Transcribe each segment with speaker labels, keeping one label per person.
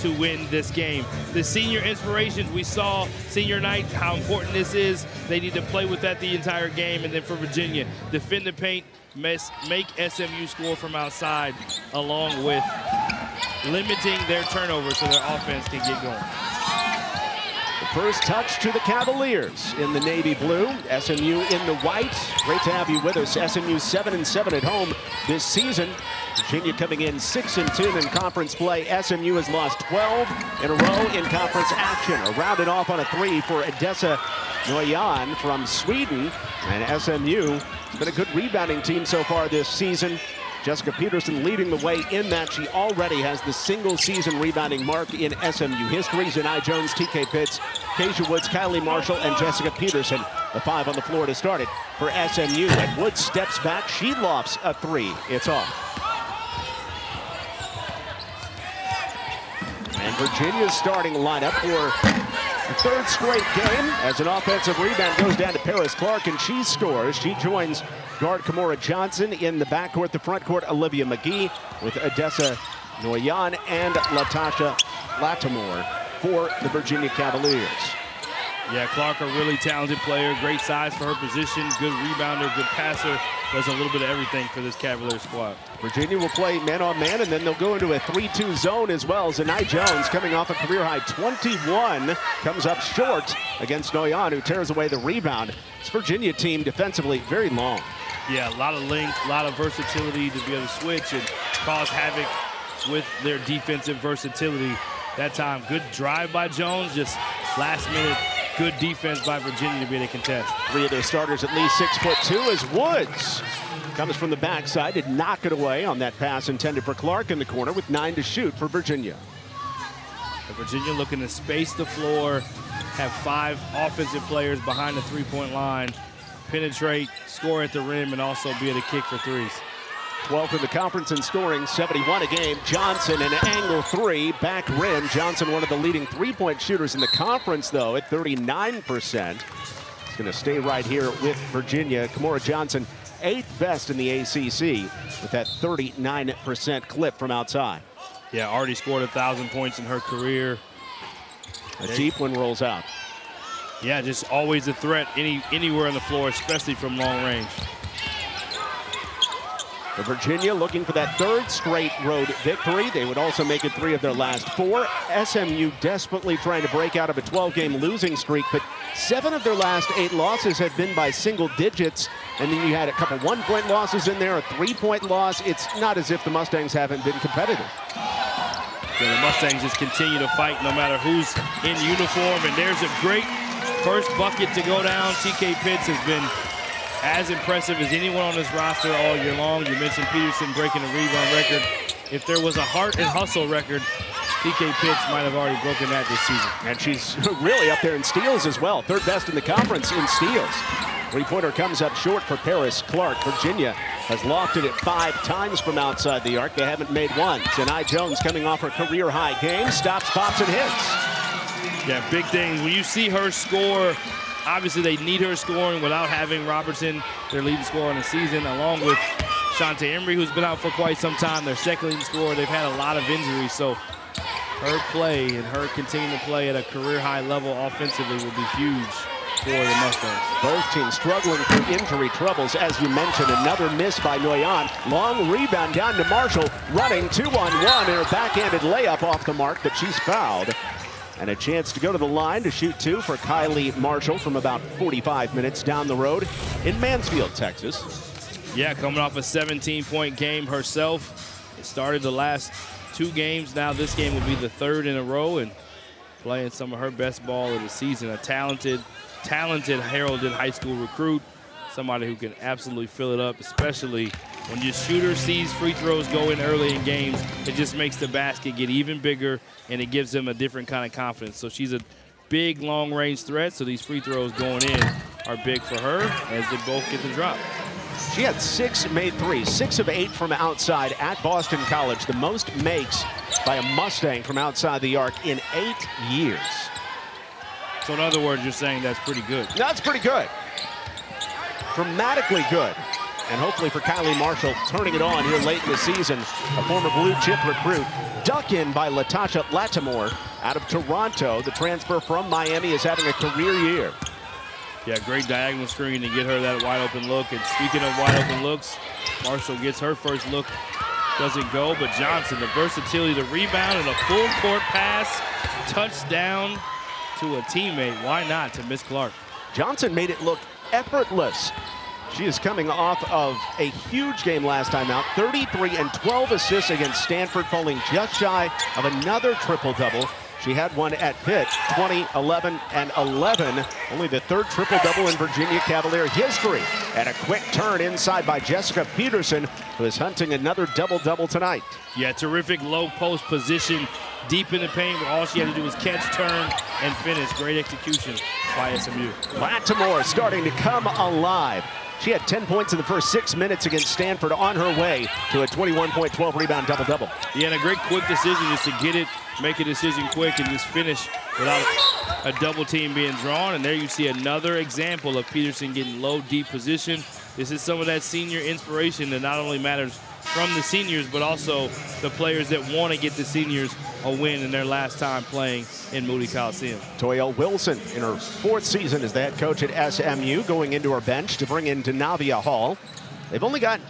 Speaker 1: to win this game. The senior inspirations, we saw senior night, how important this is. They need to play with that the entire game. And then for Virginia, defend the paint, make SMU score from outside, along with limiting their turnovers so their offense can get going.
Speaker 2: The first touch to the Cavaliers in the navy blue, SMU in the white. Great to have you with us. SMU 7-7 at home this season. Virginia coming in 6-2 in conference play. SMU has lost 12 in a row in conference action. Rounded off on a three for Latasha Lattimore from Sweden. And SMU has been a good rebounding team so far this season. Jessica Peterson leading the way in that. She already has the single season rebounding mark in SMU history. Zanai Jones, TK Pitts, Keisha Woods, Kylie Marshall, and Jessica Peterson, the five on the floor to start it for SMU. And Woods steps back. She lofts a three. It's off. And Virginia's starting lineup for the third straight game as an offensive rebound goes down to Paris Clark, and she scores. She joins guard Kimora Johnson in the backcourt. The front court, Olivia McGee with Latasha Lattimore and Latasha Lattimore for the Virginia Cavaliers.
Speaker 1: Yeah, Clark, a really talented player, great size for her position, good rebounder, good passer, does a little bit of everything for this Cavaliers squad.
Speaker 2: Virginia will play man-on-man, and then they'll go into a 3-2 zone as well. Zanai Jones, coming off a career-high 21, comes up short against Noyan, who tears away the rebound. This Virginia team defensively very long.
Speaker 1: Yeah, a lot of length, a lot of versatility to be able to switch and cause havoc with their defensive versatility. That time, good drive by Jones, just last minute. Good defense by Virginia to be able to contest.
Speaker 2: Three of their starters at least 6'2" as Woods comes from the backside to knock it away on that pass intended for Clark in the corner with 9 to shoot for Virginia.
Speaker 1: Virginia looking to space the floor, have 5 offensive players behind the three-point line, penetrate, score at the rim, and also be able to kick for threes.
Speaker 2: 12th in the conference in scoring, 71 a game. Johnson, an angle three, back rim. Johnson, one of the leading three-point shooters in the conference, though, at 39%. He's going to stay right here with Virginia. Kimora Johnson, 8th best in the ACC with that 39% clip from outside.
Speaker 1: Yeah, already scored 1,000 points in her career.
Speaker 2: A deep one rolls out.
Speaker 1: Yeah, just always a threat anywhere on the floor, especially from long range.
Speaker 2: For Virginia, looking for that third straight road victory. They would also make it 3 of their last 4. SMU desperately trying to break out of a 12-game losing streak, but 7 of their last 8 losses have been by single digits. And then you had a couple one-point losses in there, a 3-point loss. It's not as if the Mustangs haven't been competitive.
Speaker 1: Yeah, the Mustangs just continue to fight no matter who's in uniform. And there's a great first bucket to go down. TK Pitts has been as impressive as anyone on this roster all year long. You mentioned Peterson breaking the rebound record. If there was a heart and hustle record, TK Pitts might have already broken that this season.
Speaker 2: And she's really up there in steals as well. 3rd best in the conference in steals. Three-pointer comes up short for Paris Clark. Virginia has lofted it 5 times from outside the arc. They haven't made one. Zanai Jones coming off her career-high game. Stops, pops, and hits.
Speaker 1: Yeah, big things. When you see her score, obviously they need her scoring without having Robertson, their leading scorer in the season, along with Shante Emery, who's been out for quite some time, their second leading scorer. They've had a lot of injuries, so her play and her continuing to play at a career-high level offensively will be huge for the Mustangs.
Speaker 2: Both teams struggling through injury troubles. As you mentioned, another miss by Noyan. Long rebound down to Marshall, running 2-on-1 in her backhanded layup off the mark, but she's fouled. And a chance to go to the line to shoot 2 for Kylie Marshall from about 45 minutes down the road in Mansfield, Texas.
Speaker 1: Yeah, coming off a 17-point game herself. It started the last 2 games. Now this game will be the 3rd in a row and playing some of her best ball of the season. A talented heralded high school recruit. Somebody who can absolutely fill it up, especially when your shooter sees free throws go in early in games. It just makes the basket get even bigger, and it gives them a different kind of confidence. So she's a big long-range threat, so these free throws going in are big for her as they both get the drop.
Speaker 2: She had 6 made threes, 6 of 8 from outside at Boston College, the most makes by a Mustang from outside the arc in 8 years.
Speaker 1: So in other words, you're saying that's pretty good.
Speaker 2: That's pretty good. Dramatically good. and hopefully for Kylie Marshall, turning it on here late in the season. A former blue chip recruit. Duck in by Latasha Lattimore out of Toronto. The transfer from Miami is having a career year.
Speaker 1: Yeah, great diagonal screen to get her that wide open look. And speaking of wide open looks, Marshall gets her first look. Doesn't go, but Johnson, the versatility, the rebound, and a full court pass. Touchdown to a teammate. Why not to Miss Clark?
Speaker 2: Johnson made it look effortless. She is coming off of a huge game last time out. 33 and 12 assists against Stanford, falling just shy of another triple-double. She had one at Pitt, 20, 11, and 11. Only the third triple-double in Virginia Cavalier history. And a quick turn inside by Jessica Peterson, who is hunting another double-double tonight.
Speaker 1: Yeah, terrific low post position, deep in the paint, where all she had to do was catch, turn, and finish. Great execution by SMU.
Speaker 2: Lattimore starting to come alive. She had 10 points in the first 6 minutes against Stanford, on her way to a 21-point, 12-rebound double-double.
Speaker 1: Yeah, and a great quick decision just to get it, make a decision quick, and just finish without a double team being drawn. And there you see another example of Peterson getting low, deep position. This is some of that senior inspiration that not only matters from the seniors, but also the players that want to get the seniors a win in their last time playing in Moody Coliseum.
Speaker 2: Toyelle Wilson in her 4th season as the head coach at SMU, going into her bench to bring in Denavia Hall. They've only got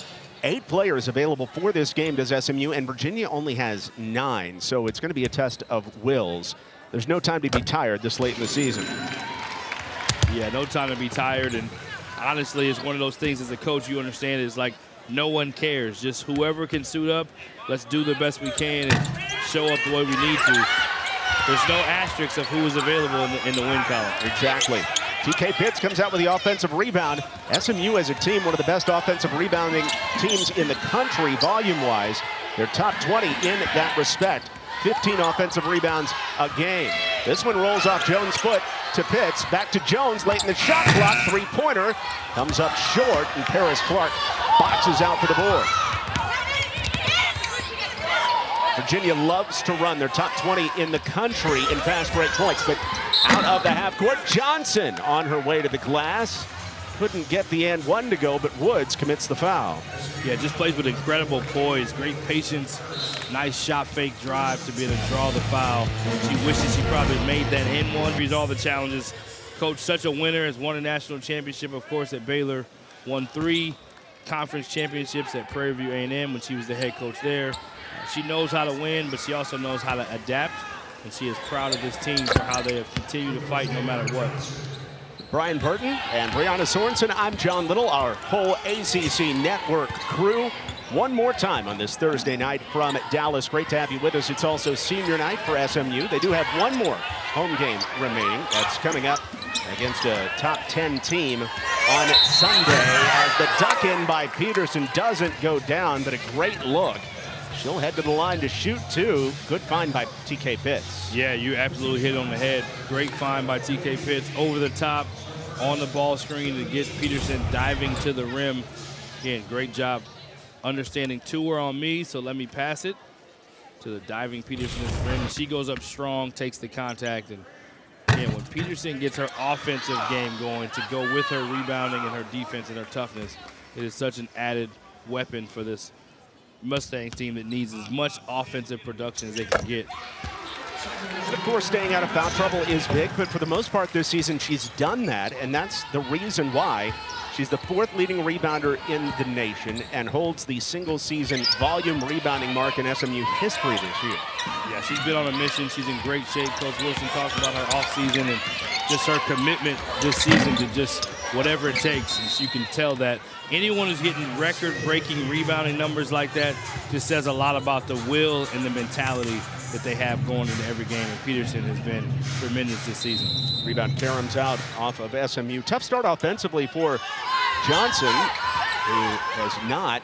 Speaker 2: 8 players available for this game, does SMU, and Virginia only has 9, so it's going to be a test of wills. There's no time to be tired this late in the season.
Speaker 1: Yeah, no time to be tired, and honestly, it's one of those things as a coach you understand is like no one cares. Just whoever can suit up, let's do the best we can and show up the way we need to. There's no asterisks of who is available in the win column.
Speaker 2: Exactly. TK Pitts comes out with the offensive rebound. SMU as a team, one of the best offensive rebounding teams in the country volume-wise. They're top 20 in that respect. 15 offensive rebounds a game. This one rolls off Jones' foot to Pitts. Back to Jones late in the shot clock. Three-pointer comes up short, and Paris Clark boxes out for the board. Virginia loves to run. They're top 20 in the country in fast break points, but out of the half court, Johnson on her way to the glass. Couldn't get the and one to go, but Woods commits the foul.
Speaker 1: Yeah, just plays with incredible poise, great patience, nice shot fake drive to be able to draw the foul. She wishes she probably made that and one. These all the challenges. Coach, such a winner, has won a national championship, of course, at Baylor. Won 3 conference championships at Prairie View A&M when she was the head coach there. She knows how to win, but she also knows how to adapt, and she is proud of this team for how they have continued to fight no matter what.
Speaker 2: Brian Burton and Breona Sorensen, I'm John Little, our whole ACC network crew. One more time on this Thursday night from Dallas. Great to have you with us. It's also senior night for SMU. They do have one more home game remaining. That's coming up against a top 10 team on Sunday, as the duck in by Peterson doesn't go down, but a great look. She'll head to the line to shoot, too. Good find by TK Pitts.
Speaker 1: Yeah, you absolutely hit on the head. Great find by TK Pitts. Over the top, on the ball screen to get Peterson diving to the rim. Again, great job understanding 2 are on me, so let me pass it to the diving Peterson at the rim. And she goes up strong, takes the contact. And again, when Peterson gets her offensive game going to go with her rebounding and her defense and her toughness, it is such an added weapon for this Mustangs team that needs as much offensive production as they can get.
Speaker 2: Of course, staying out of foul trouble is big, but for the most part this season, she's done that, and that's the reason why she's the 4th leading rebounder in the nation and holds the single-season volume rebounding mark in SMU history this year.
Speaker 1: Yeah, she's been on a mission. She's in great shape. Coach Wilson talked about her offseason and just her commitment this season to just whatever it takes. And you can tell that anyone who's getting record-breaking rebounding numbers like that just says a lot about the will and the mentality that they have going into every game. And Peterson has been tremendous this season.
Speaker 2: Rebound caroms out off of SMU. Tough start offensively for Johnson, who has not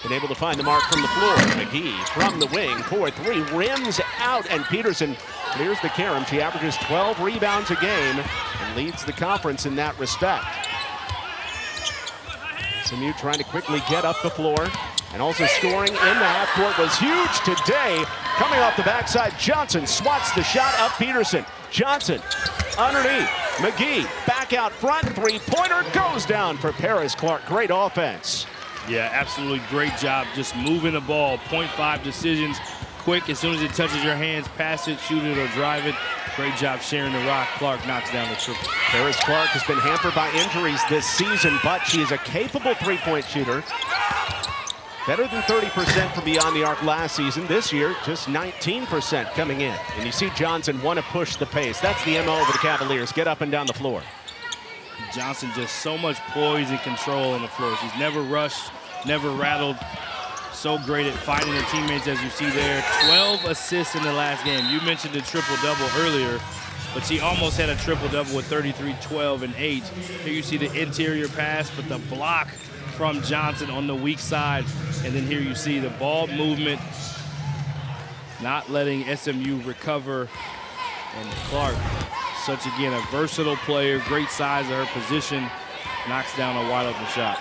Speaker 2: been able to find the mark from the floor. McGee from the wing, 4-3, rims out, and Peterson clears the carom. She averages 12 rebounds a game and leads the conference in that respect. SMU trying to quickly get up the floor, and also scoring in the half court was huge today. Coming off the backside, Johnson swats the shot up Peterson. Johnson underneath, McGee back out front, 3-pointer goes down for Paris Clark. Great offense.
Speaker 1: Yeah, absolutely great job just moving the ball. 0.5 decisions, quick. As soon as it touches your hands, pass it, shoot it, or drive it. Great job sharing the rock. Clark knocks down the triple.
Speaker 2: Paris Clark has been hampered by injuries this season, but she is a capable three-point shooter. Better than 30% from beyond the arc last season. This year, just 19% coming in. And you see Johnson want to push the pace. That's the MO of the Cavaliers. Get up and down the floor.
Speaker 1: Johnson just so much poise and control on the floor. She's never rushed, never rattled. So great at finding her teammates, as you see there. 12 assists in the last game. You mentioned the triple-double earlier, but she almost had a triple-double with 33, 12, and 8. Here you see the interior pass, but the block from Johnson on the weak side. And then here you see the ball movement, not letting SMU recover. And Clark, such again a versatile player, great size of her position, knocks down a wide open shot.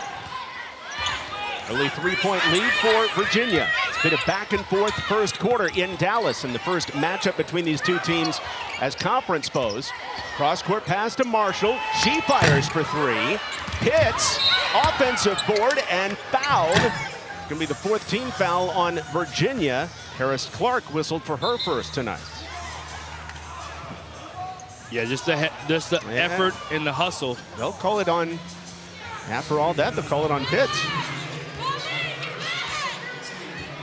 Speaker 2: Early three-point lead for Virginia. It's been a back-and-forth first quarter in Dallas, and the first matchup between these two teams as conference foes. Cross-court pass to Marshall. She fires for three. Hits. Offensive board and fouled. It's going to be the fourth team foul on Virginia. Paris Clark whistled for her first tonight.
Speaker 1: Yeah, just the effort and the hustle.
Speaker 2: They'll call it on, after all that, they'll call it on Pitts.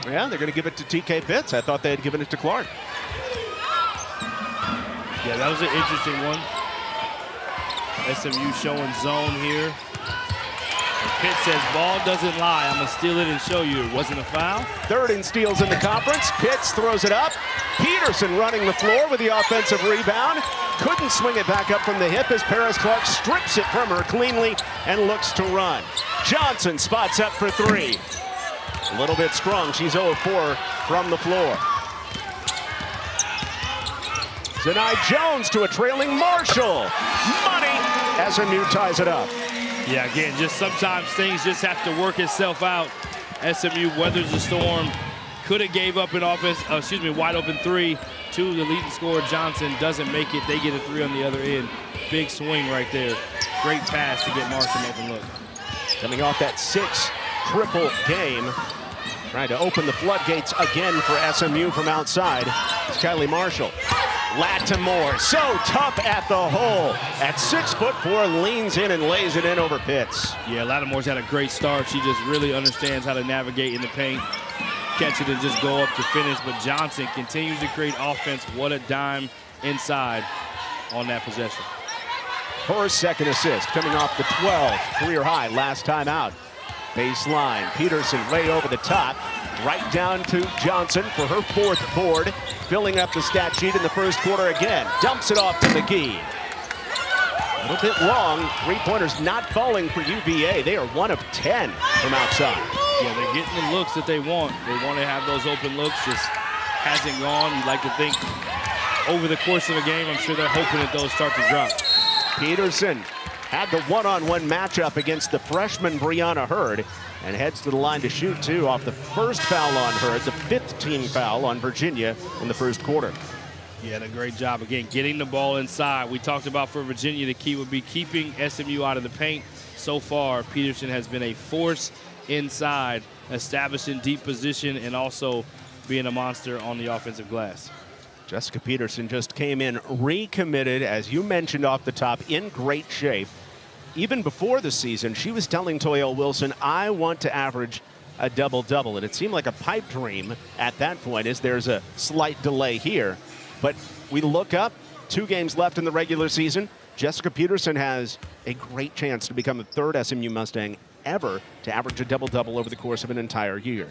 Speaker 2: Yeah, they're going to give it to TK Pitts. I thought they had given it to Clark.
Speaker 1: Yeah, that was an interesting one. SMU showing zone here. And Pitts says, ball doesn't lie. I'm going to steal it and show you it wasn't a foul.
Speaker 2: Third in steals in the conference. Pitts throws it up. Peterson running the floor with the offensive rebound. Couldn't swing it back up from the hip as Paris Clark strips it from her cleanly and looks to run. Johnson spots up for three. A little bit strong. She's 0-4 from the floor. Zanai Jones to a trailing Marshall. Money. SMU ties it up.
Speaker 1: Yeah, again, just sometimes things just have to work itself out. SMU weathers the storm. Could have gave up an wide open three to the leading scorer Johnson. Doesn't make it. They get a three on the other end. Big swing right there. Great pass to get Marshall an open look.
Speaker 2: Coming off that 6 triple game. Trying to open the floodgates again for SMU from outside. It's Kylie Marshall. Lattimore, so tough at the hole. At 6'4", leans in and lays it in over Pitts.
Speaker 1: Yeah, Lattimore's had a great start. She just really understands how to navigate in the paint, catch it and just go up to finish. But Johnson continues to create offense. What a dime inside on that possession.
Speaker 2: Her second assist coming off the 12, career high last time out. Baseline, Peterson way over the top, right down to Johnson for her fourth board, filling up the stat sheet in the first quarter again. Dumps it off to McGee. A little bit long, three-pointers not falling for UVA. They are 1 of 10 from outside.
Speaker 1: Yeah, they're getting the looks that they want. They want to have those open looks, just hasn't gone. You'd like to think over the course of a game, I'm sure they're hoping that those start to drop.
Speaker 2: Peterson had the one-on-one matchup against the freshman Breona Hurd and heads to the line to shoot two off the first foul on Hurd, the 5th team foul on Virginia in the first quarter.
Speaker 1: Yeah, a great job again getting the ball inside. We talked about for Virginia the key would be keeping SMU out of the paint. So far, Peterson has been a force inside, establishing deep position and also being a monster on the offensive glass.
Speaker 2: Jessica Peterson just came in recommitted, as you mentioned off the top, in great shape. Even before the season, she was telling Toyelle Wilson, I want to average a double-double. And it seemed like a pipe dream at that point, as there's a slight delay here. But we look up, 2 games left in the regular season. Jessica Peterson has a great chance to become the 3rd SMU Mustang ever to average a double-double over the course of an entire year.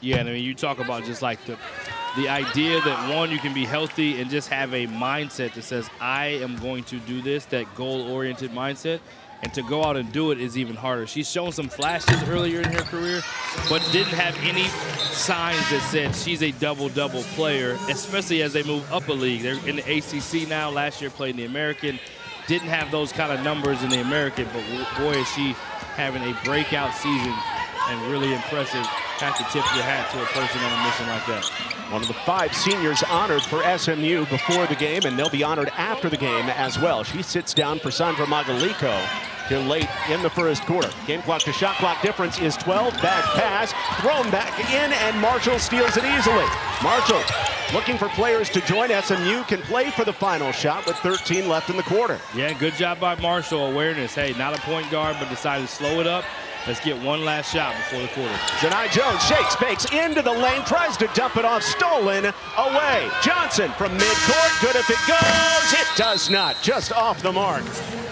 Speaker 1: Yeah, and I mean, you talk about just like the idea that, one, you can be healthy and just have a mindset that says, I am going to do this, that goal-oriented mindset. And to go out and do it is even harder. She's shown some flashes earlier in her career, but didn't have any signs that said she's a double-double player, especially as they move up a league. They're in the ACC now. Last year played in the American. Didn't have those kind of numbers in the American, but boy, is she having a breakout season and really impressive. Have to tip your hat to a person on a mission like that.
Speaker 2: One of the 5 seniors honored for SMU before the game, and they'll be honored after the game as well. She sits down for Sandra Magaliko. here late in the first quarter. Game clock to shot clock difference is 12. Back pass, thrown back in, and Marshall steals it easily. Marshall looking for players to join. SMU can play for the final shot with 13 left in the quarter.
Speaker 1: Yeah, good job by Marshall. Awareness. Hey, not a point guard, but decided to slow it up. Let's get one last shot before the quarter.
Speaker 2: Zanai Jones shakes, fakes into the lane, tries to dump it off, stolen away. Johnson from midcourt, good if it goes. It does not, just off the mark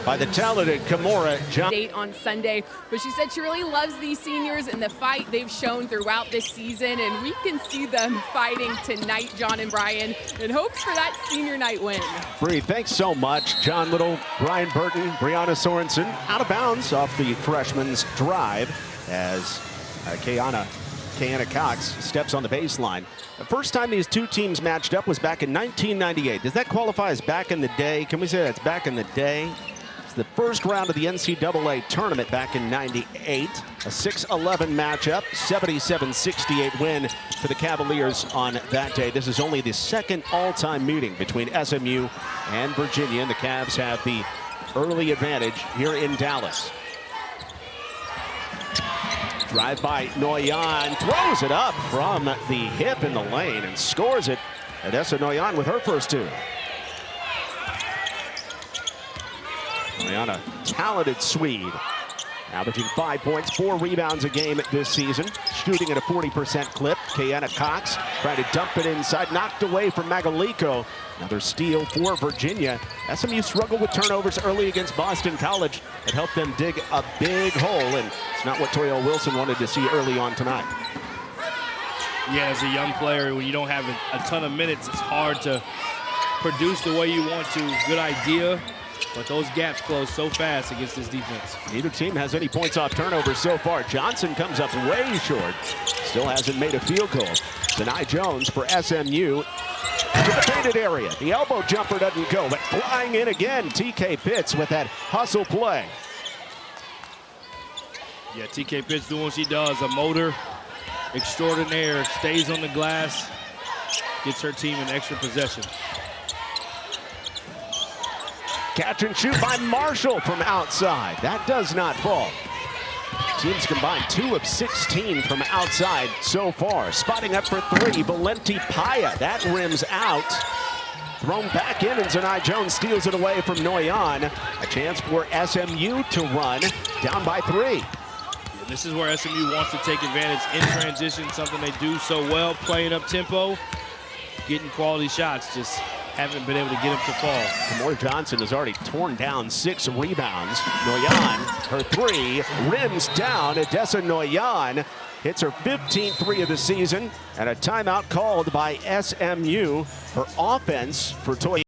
Speaker 2: by the talented Kimora Johnson.
Speaker 3: Date on Sunday, but she said she really loves these seniors and the fight they've shown throughout this season, and we can see them fighting tonight, John and Brian, in hopes for that senior night win.
Speaker 2: Bree, thanks so much. John Little, Brian Burton, Breona Sorensen out of bounds off the freshman's drive as Kayana Cox steps on the baseline. The first time these two teams matched up was back in 1998. Does that qualify as back in the day? Can we say that's back in the day? It's the first round of the NCAA tournament back in '98. A 6-11 matchup, 77-68 win for the Cavaliers on that day. This is only the second all-time meeting between SMU and Virginia, and the Cavs have the early advantage here in Dallas. Drive by Noyan, throws it up from the hip in the lane and scores it. Adessa Noyan with her first two. Noyan, a talented Swede, averaging 5 points, 4 rebounds a game this season, shooting at a 40% clip. Kayana Cox trying to dump it inside, knocked away from Magaliko. Another steal for Virginia. SMU struggled with turnovers early against Boston College. It helped them dig a big hole, and it's not what Toya Wilson wanted to see early on tonight.
Speaker 1: Yeah, as a young player, when you don't have a ton of minutes, it's hard to produce the way you want to. Good idea, but those gaps close so fast against this defense.
Speaker 2: Neither team has any points off turnovers so far. Johnson comes up way short. Still hasn't made a field goal. Zanai Jones for SMU. To the painted area. The elbow jumper doesn't go, but flying in again, TK Pitts with that hustle play.
Speaker 1: Yeah, TK Pitts doing what she does. A motor extraordinaire. Stays on the glass. Gets her team an extra possession.
Speaker 2: Catch and shoot by Marshall from outside. That does not fall. Teams combined 2 of 16 from outside so far. Spotting up for 3, Valenti Paya. That rims out. Thrown back in, and Zanai Jones steals it away from Noyan. A chance for SMU to run, down by 3.
Speaker 1: Yeah, this is where SMU wants to take advantage in transition, something they do so well, playing up tempo, getting quality shots, just haven't been able to get him to fall.
Speaker 2: Kimora Johnson has already torn down 6 rebounds. Noyan, her 3, rims down. Adessa Noyan hits her 15th 3 of the season, and a timeout called by SMU. Her offense for Toya.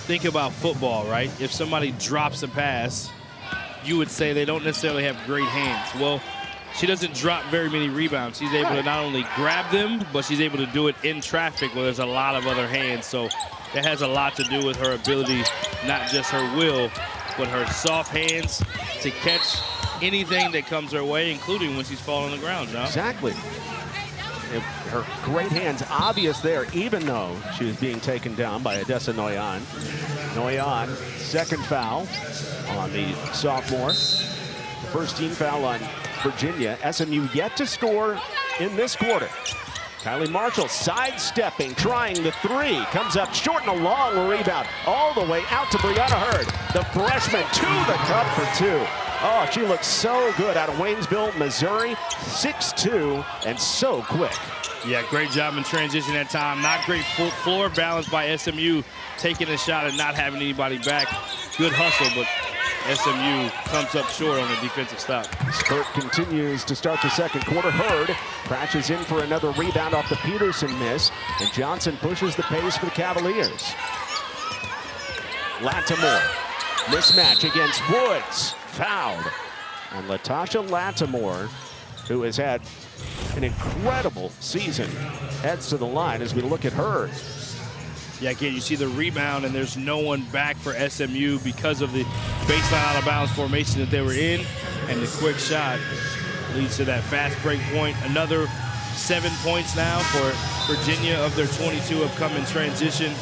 Speaker 1: Think about football, right? If somebody drops a pass, you would say they don't necessarily have great hands. Well, she doesn't drop very many rebounds. She's able to not only grab them, but she's able to do it in traffic where there's a lot of other hands. So that has a lot to do with her ability, not just her will, but her soft hands to catch anything that comes her way, including when she's falling on the ground, John.
Speaker 2: Exactly. Her great hands obvious there, even though she was being taken down by Adessa Noyan. Noyan, second foul on the sophomore. The first team foul on Virginia. SMU yet to score in this quarter. Kylie Marshall sidestepping, trying the 3. Comes up short and a long rebound. All the way out to Breona Hurd. The freshman to the cup for 2. Oh, she looks so good out of Waynesville, Missouri. 6'2", and so quick.
Speaker 1: Yeah, great job in transition that time. Not great floor balance by SMU, taking a shot and not having anybody back. Good hustle, but SMU comes up short on the defensive stop.
Speaker 2: Spurt continues to start the second quarter. Hurd crashes in for another rebound off the Peterson miss, and Johnson pushes the pace for the Cavaliers. Lattimore, mismatch against Woods, fouled. And Latasha Lattimore, who has had an incredible season, heads to the line as we look at Hurd.
Speaker 1: Yeah, again, you see the rebound, and there's no one back for SMU because of the baseline out of bounds formation that they were in, and the quick shot leads to that fast break point. Another 7 points now for Virginia. Of their 22 have come in transition,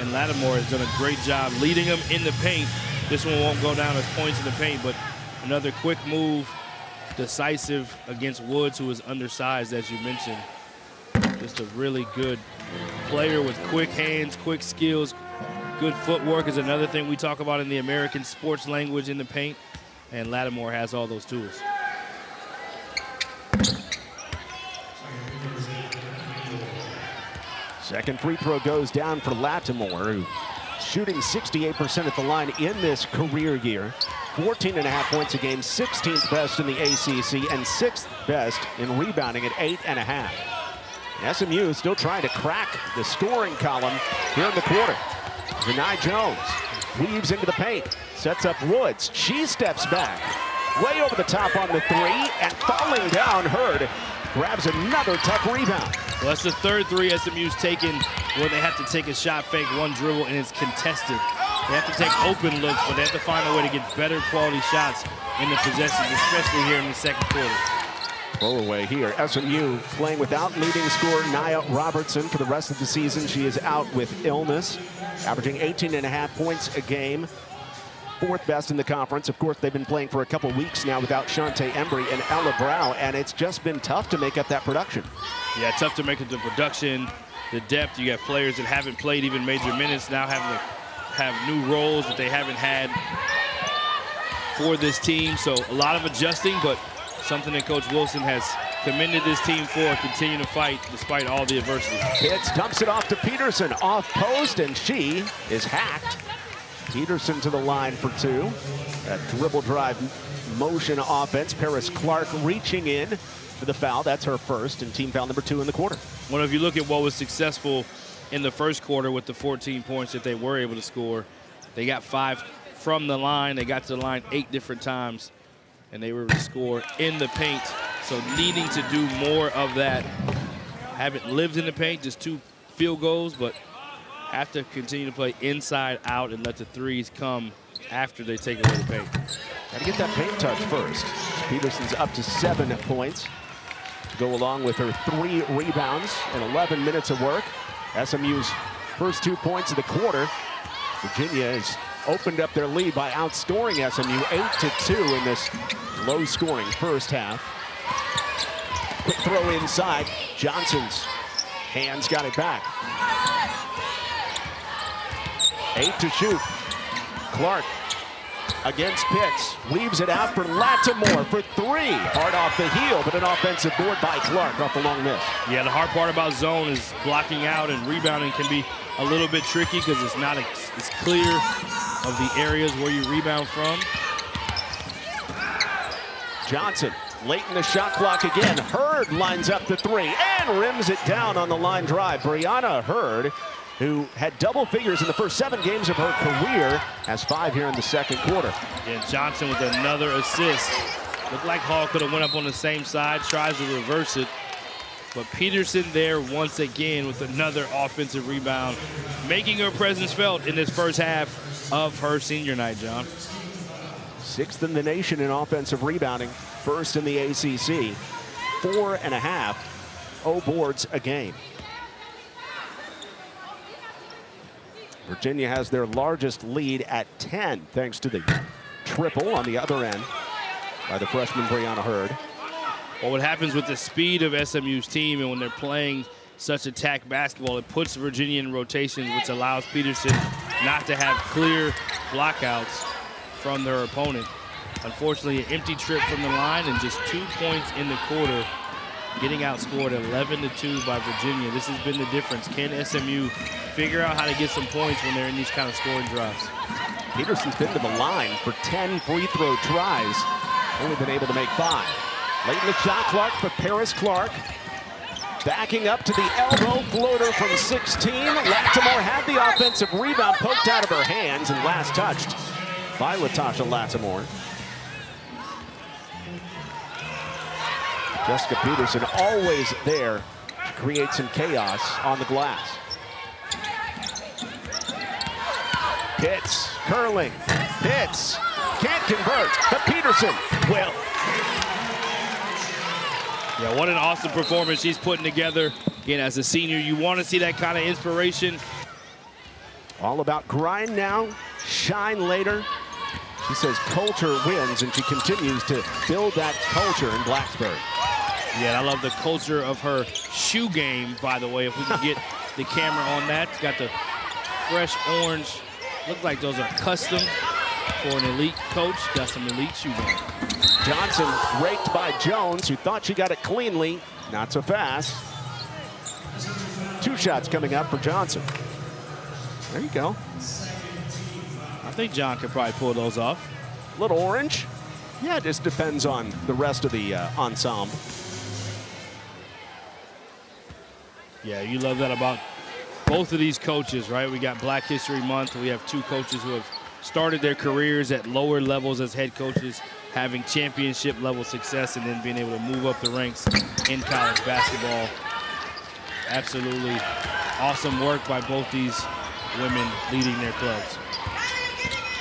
Speaker 1: and Lattimore has done a great job leading them in the paint This one won't go down as points in the paint, but another quick move, decisive against Woods, who is undersized, as you mentioned. Just a really good player with quick hands, quick skills. Good footwork is another thing we talk about in the American sports language in the paint, and Lattimore has all those tools.
Speaker 2: Second free throw goes down for Lattimore, who shooting 68% at the line in this career year. 14.5 points a game, 16th best in the ACC, and 6th best in rebounding at 8.5. SMU is still trying to crack the scoring column here in the quarter. Zanai Jones weaves into the paint, sets up Woods. She steps back, way over the top on the three, and falling down, Hurd grabs another tough rebound.
Speaker 1: Well, that's the third three SMU's taken where they have to take a shot fake, one dribble, and it's contested. They have to take open looks, but they have to find a way to get better quality shots in the possessions, especially here in the second quarter.
Speaker 2: Throwaway here. SMU playing without leading scorer Nia Robertson for the rest of the season. She is out with illness, averaging 18.5 points a game. Fourth best in the conference. Of course, they've been playing for a couple weeks now without Shantae Embry and Ella Brow, and it's just been tough to make up that production.
Speaker 1: Yeah, tough to make up the production, the depth. You got players that haven't played even major minutes now having to have new roles that they haven't had for this team. So a lot of adjusting, but something that Coach Wilson has commended this team for, continue to fight despite all the adversity.
Speaker 2: Pitts dumps it off to Peterson, off post, and she is hacked. Peterson to the line for two. That dribble drive motion offense. Paris Clark reaching in for the foul. That's her first, and team foul number 2 in the quarter.
Speaker 1: Well, if you look at what was successful in the first quarter with the 14 points that they were able to score, they got 5 from the line. They got to the line 8 different times, and they were able to score in the paint. So needing to do more of that. Haven't lived in the paint, just 2 field goals, but have to continue to play inside out and let the threes come after they take away the paint.
Speaker 2: Got to get that paint touch first. Peterson's up to 7 points to go along with her 3 rebounds and 11 minutes of work. SMU's first 2 points of the quarter. Virginia has opened up their lead by outscoring SMU 8-2 in this low-scoring first half. Quick throw inside. Johnson's hands got it back. 8 to shoot. Clark against Pitts. Weaves it out for Lattimore for 3. Hard off the heel, but an offensive board by Clark off the long miss.
Speaker 1: Yeah, the hard part about zone is blocking out, and rebounding can be a little bit tricky because it's not as clear of the areas where you rebound from.
Speaker 2: Johnson late in the shot clock again. Hurd lines up the 3 and rims it down on the line drive. Breona Hurd, who had double figures in the first 7 games of her career, has 5 here in the second quarter.
Speaker 1: And Johnson with another assist. Looked like Hall could have went up on the same side, tries to reverse it. But Peterson there once again with another offensive rebound, making her presence felt in this first half of her senior night, John.
Speaker 2: 6th in the nation in offensive rebounding, 1st in the ACC. 4.5 boards a game. Virginia has their largest lead at 10, thanks to the triple on the other end by the freshman Breona Hurd.
Speaker 1: Well, what happens with the speed of SMU's team and when they're playing such attack basketball, it puts Virginia in rotations, which allows Peterson not to have clear blockouts from their opponent. Unfortunately, an empty trip from the line and just 2 points in the quarter, getting outscored 11-2 by Virginia. This has been the difference. Can SMU figure out how to get some points when they're in these kind of scoring drives?
Speaker 2: Peterson's been to the line for 10 free throw tries, only been able to make 5. Late in the shot clock for Paris Clark. Backing up to the elbow floater from 16. Lattimore had the offensive rebound poked out of her hands and last touched by Latasha Lattimore. Jessica Peterson always there to create some chaos on the glass. Pitts curling. Pitts can't convert, but Peterson will.
Speaker 1: Yeah, what an awesome performance she's putting together. Again, as a senior, you want to see that kind of inspiration.
Speaker 2: All about grind now, shine later. She says culture wins, and she continues to build that culture in Blacksburg.
Speaker 1: Yeah, I love the culture of her shoe game, by the way. If we can get the camera on that. It's got the fresh orange. Looks like those are custom for an elite coach. Got some elite shoe game.
Speaker 2: Johnson raked by Jones, who thought she got it cleanly. Not so fast. 2 shots coming up for Johnson. There you go.
Speaker 1: I think John could probably pull those off.
Speaker 2: Little orange. Yeah, it just depends on the rest of the ensemble.
Speaker 1: Yeah, you love that about both of these coaches, right? We got Black History Month. We have 2 coaches who have started their careers at lower levels as head coaches, having championship level success, and then being able to move up the ranks in college basketball. Absolutely awesome work by both these women leading their clubs.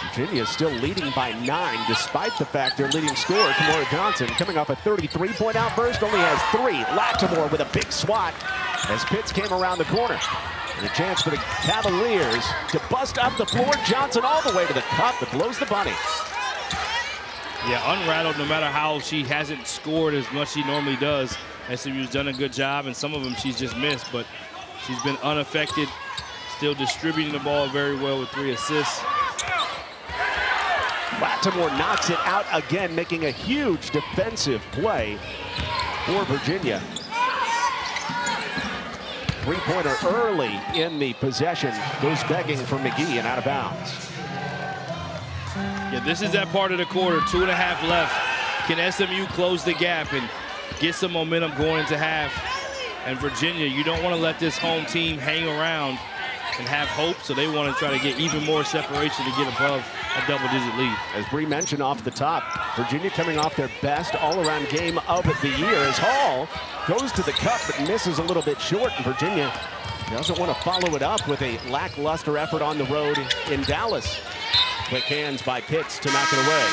Speaker 2: Virginia is still leading by 9, despite the fact their leading scorer, Tamora Johnson, coming off a 33-point outburst, only has 3. Lattimore with a big swat as Pitts came around the corner. And a chance for the Cavaliers to bust up the floor. Johnson all the way to the cup, but blows the bunny.
Speaker 1: Yeah, unrattled no matter how she hasn't scored as much as she normally does. SMU's done a good job, and some of them she's just missed, but she's been unaffected, still distributing the ball very well with 3 assists.
Speaker 2: Lattimore knocks it out again, making a huge defensive play for Virginia. 3-pointer early in the possession, goes begging for McGee and out of bounds.
Speaker 1: Yeah, this is that part of the quarter, 2.5 left. Can SMU close the gap and get some momentum going into half? And Virginia, you don't want to let this home team hang around and have hope, so they want to try to get even more separation to get above a double-digit lead. As
Speaker 2: Bree mentioned off the top, Virginia coming off their best all-around game of the year as Hall goes to the cup but misses a little bit short, and Virginia doesn't want to follow it up with a lackluster effort on the road in Dallas. Quick hands by Pitts to knock it away.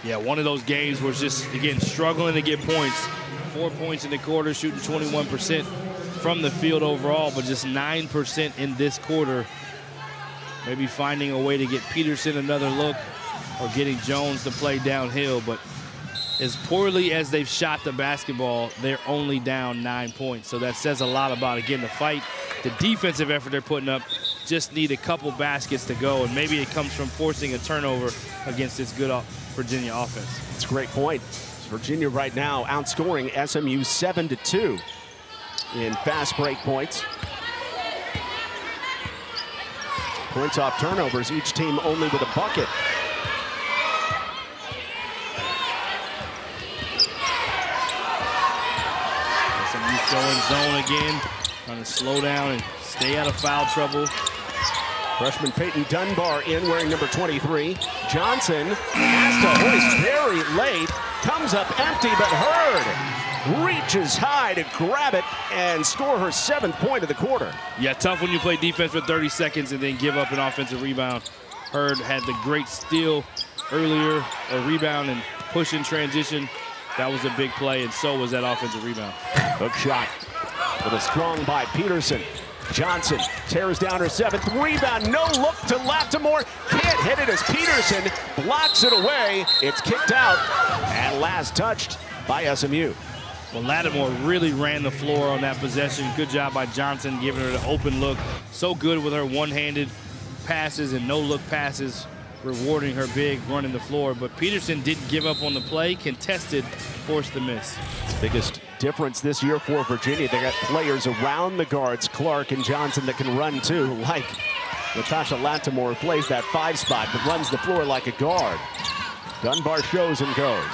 Speaker 1: Yeah, one of those games where it's just, again, struggling to get points. 4 points in the quarter, shooting 21% from the field overall, but just 9% in this quarter. Maybe finding a way to get Peterson another look or getting Jones to play downhill. But as poorly as they've shot the basketball, they're only down 9 points. So that says a lot about, again, the fight, the defensive effort they're putting up. Just need a couple baskets to go, and maybe it comes from forcing a turnover against this good Virginia offense.
Speaker 2: That's a great point. Virginia right now outscoring SMU 7-2 in fast break points. Points off turnovers, each team only with a bucket.
Speaker 1: SMU going zone again, trying to slow down and stay out of foul trouble.
Speaker 2: Freshman Peyton Dunbar in wearing number 23. Johnson has to hoist very late, comes up empty, but Hurd reaches high to grab it and score her 7th point of the quarter.
Speaker 1: Yeah, tough when you play defense for 30 seconds and then give up an offensive rebound. Hurd had the great steal earlier, a rebound and push in transition. That was a big play, and so was that offensive rebound.
Speaker 2: Hook shot with a strong by Peterson. Johnson tears down her 7th rebound. No look to Lattimore. Can't hit it as Peterson blocks it away. It's kicked out and last touched by SMU.
Speaker 1: Well, Lattimore really ran the floor on that possession. Good job by Johnson giving her the open look. So good with her one-handed passes and no-look passes, rewarding her big running the floor. But Peterson didn't give up on the play, contested, forced the miss.
Speaker 2: Biggest difference this year for Virginia, they got players around the guards, Clark and Johnson, that can run too, like Latasha Lattimore, who plays that 5 spot but runs the floor like a guard. Dunbar shows and goes.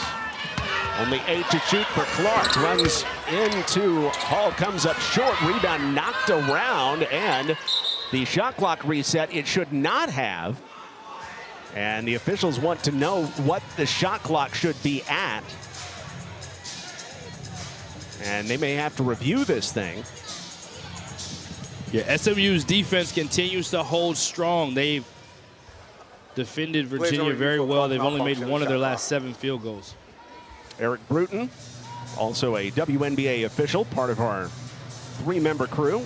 Speaker 2: Only 8 to shoot for Clark. Runs into Hall, comes up short. Rebound knocked around, and the shot clock reset it should not have. And the officials want to know what the shot clock should be at. And they may have to review this thing.
Speaker 1: Yeah, SMU's defense continues to hold strong. They've defended Virginia very well. They've only made one of their last 7 field goals.
Speaker 2: Eric Bruton, also a WNBA official, part of our 3-member crew.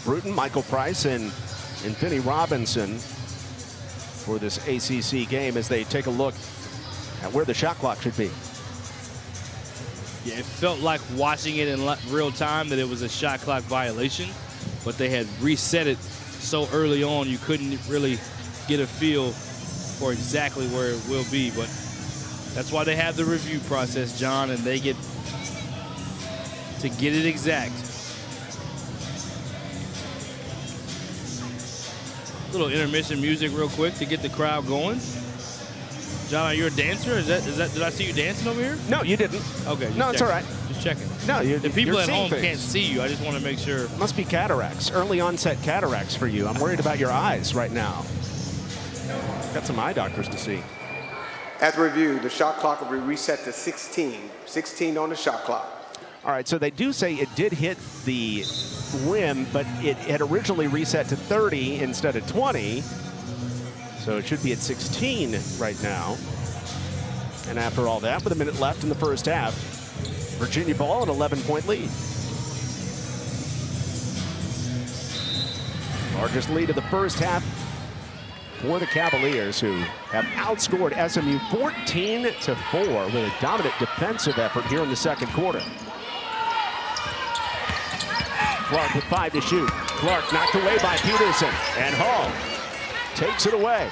Speaker 2: Bruton, Michael Price, and Finney Robinson. for this ACC game as they take a look at where the shot clock should be.
Speaker 1: Yeah, it felt like watching it in real time that it was a shot clock violation, but they had reset it so early on you couldn't really get a feel for exactly where it will be. But that's why they have the review process, John, and they get to get it exact. Little intermission music real quick to get the crowd going. John, are you a dancer? Is that? Did I see you dancing over here?
Speaker 2: No, you didn't.
Speaker 1: Okay.
Speaker 2: No, it's all right.
Speaker 1: Just checking.
Speaker 2: No,
Speaker 1: the people at home
Speaker 2: things.
Speaker 1: can't see you. I just want to make sure.
Speaker 2: Must be cataracts, early onset cataracts for you. I'm worried about your eyes right now. Got some eye doctors to see.
Speaker 4: As reviewed, the shot clock will be reset to 16. 16 on the shot clock.
Speaker 2: All right, so they do say it did hit the rim, but it had originally reset to 30 instead of 20. So it should be at 16 right now. And after all that, with a minute left in the first half, Virginia ball an 11-point lead. Largest lead of the first half for the Cavaliers, who have outscored SMU 14-4 with a dominant defensive effort here in the second quarter. Clark with 5 to shoot. Clark knocked away by Peterson, and Hall takes it away.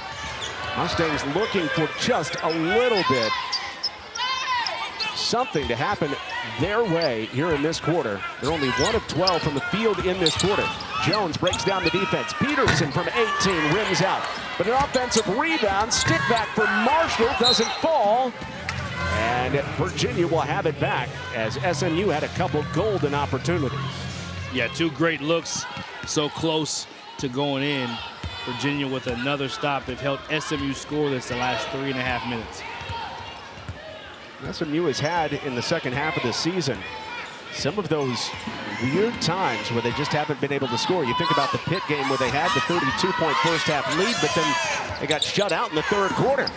Speaker 2: Mustangs looking for just a little bit, something to happen their way here in this quarter. They're only 1 of 12 from the field in this quarter. Jones breaks down the defense. Peterson from 18 rims out. But an offensive rebound, stick back for Marshall, doesn't fall. And Virginia will have it back as SMU had a couple golden opportunities.
Speaker 1: Yeah, 2 great looks, so close to going in. Virginia with another stop. They've held SMU scoreless the last 3.5 minutes.
Speaker 2: SMU has had in the second half of the season some of those weird times where they just haven't been able to score. You think about the Pitt game where they had the 32-point first half lead, but then they got shut out in the third quarter.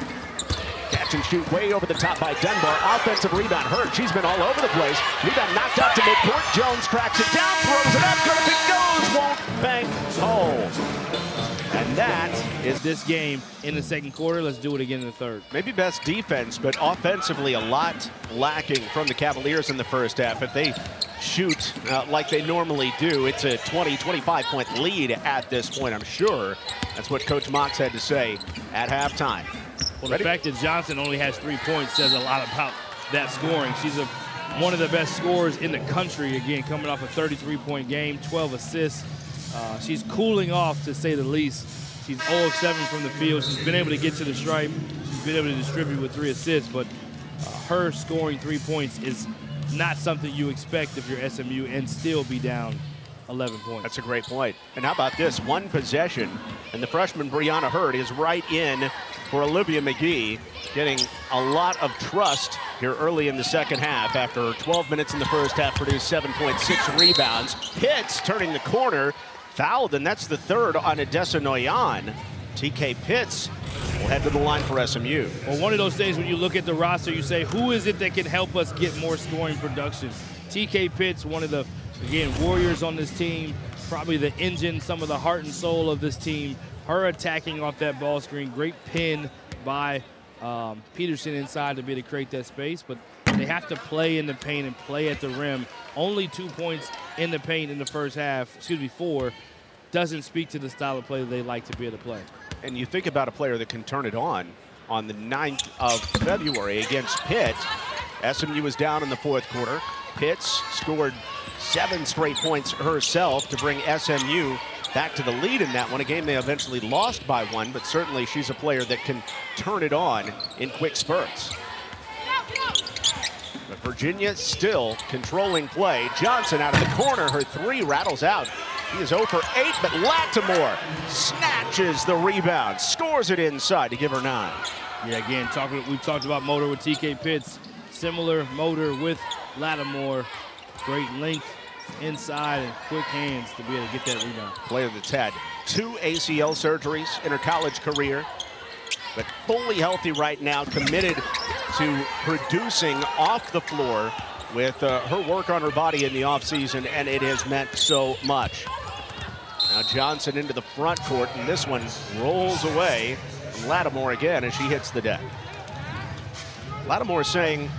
Speaker 2: Catch and shoot way over the top by Dunbar. Offensive rebound, Hurd. She's been all over the place. Rebound knocked out to midcourt. Jones cracks it down, throws it up. Good if it goes, won't bank home. And that is
Speaker 1: This game in the second quarter. Let's do it again in the third.
Speaker 2: maybe best defense, but offensively a lot lacking from the Cavaliers in the first half. If they shoot like they normally do, it's a 20, 25-point lead at this point, I'm sure. That's what Coach Mox had to say at halftime.
Speaker 1: Well, the fact that Johnson only has 3 points says a lot about that scoring. She's one of the best scorers in the country, again, coming off a 33-point game, 12 assists. She's cooling off, to say the least. She's 0 of 7 from the field. She's been able to get to the stripe. She's been able to distribute with 3 assists, but her scoring 3 points is not something you expect if you're SMU and still be down 11 points.
Speaker 2: That's a great point. And how about this? 1 possession, and the freshman Breona Hurd is right in for Olivia McGee, getting a lot of trust here early in the second half. After 12 minutes in the first half, produced 7.6 rebounds. Pitts turning the corner, fouled, and that's the third on Odessa Noyan. TK Pitts will head to the line for SMU.
Speaker 1: Well, one of those days when you look at the roster, you say, who is it that can help us get more scoring production? TK Pitts, one of the, again, warriors on this team, probably the engine, some of the heart and soul of this team. Her attacking off that ball screen, great pin by Peterson inside to be able to create that space, but they have to play in the paint and play at the rim. Only 2 points in the paint in the first half, 4, doesn't speak to the style of play that they like to be able to play.
Speaker 2: And you think about a player that can turn it on the 9th of February against Pitt. SMU was down in the fourth quarter. Pitts scored 7 straight points herself to bring SMU back to the lead in that one, a game they eventually lost by 1, but certainly she's a player that can turn it on in quick spurts. But Virginia still controlling play. Johnson out of the corner, her 3 rattles out. He is 0 for 8, but Lattimore snatches the rebound, scores it inside to give her 9.
Speaker 1: Yeah, again, we've talked about motor with TK Pitts. Similar motor with Lattimore. Great length inside and quick hands to be able to get that rebound.
Speaker 2: Player that's had 2 ACL surgeries in her college career, but fully healthy right now, committed to producing off the floor with her work on her body in the offseason, and it has meant so much. Now Johnson into the front court, and this one rolls away from Lattimore again as she hits the deck. Lattimore saying,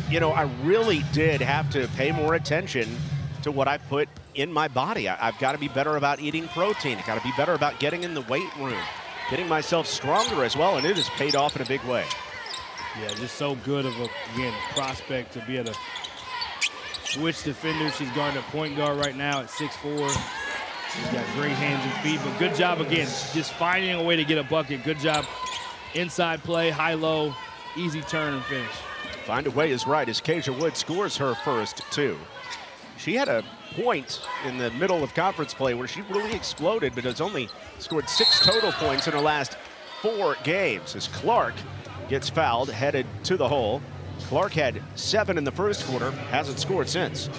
Speaker 2: you know, I really did have to pay more attention to what I put in my body. I've got to be better about eating protein. I've got to be better about getting in the weight room, getting myself stronger as well, and it has paid off in a big way.
Speaker 1: Yeah, just so good of a, again, prospect to be able to switch defenders. She's guarding a point guard right now at 6'4". She's got great hands and feet, but good job again, just finding a way to get a bucket. Good job inside play, high-low, easy turn and finish.
Speaker 2: Find a way is right as Keisha Wood scores her first two. She had a point in the middle of conference play where she really exploded, but has only scored 6 total points in her last 4 games as Clark gets fouled, headed to the hole. Clark had 7 in the first quarter, hasn't scored since.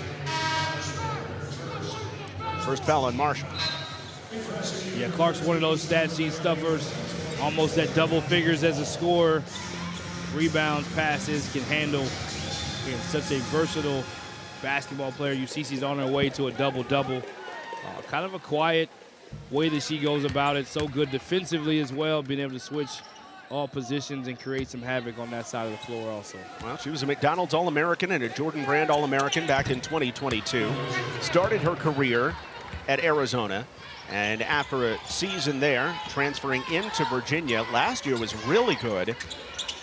Speaker 2: First foul on Marshall.
Speaker 1: Yeah, Clark's one of those stat sheet stuffers, almost at double figures as a scorer. Rebounds, passes, can handle. Again, such a versatile basketball player. You see she's on her way to a double-double. Kind of a quiet way that she goes about it. So good defensively as well, being able to switch all positions and create some havoc on that side of the floor also.
Speaker 2: Well, she was a McDonald's All-American and a Jordan Brand All-American back in 2022. Started her career at Arizona, and after a season there, transferring into Virginia. Last year was really good.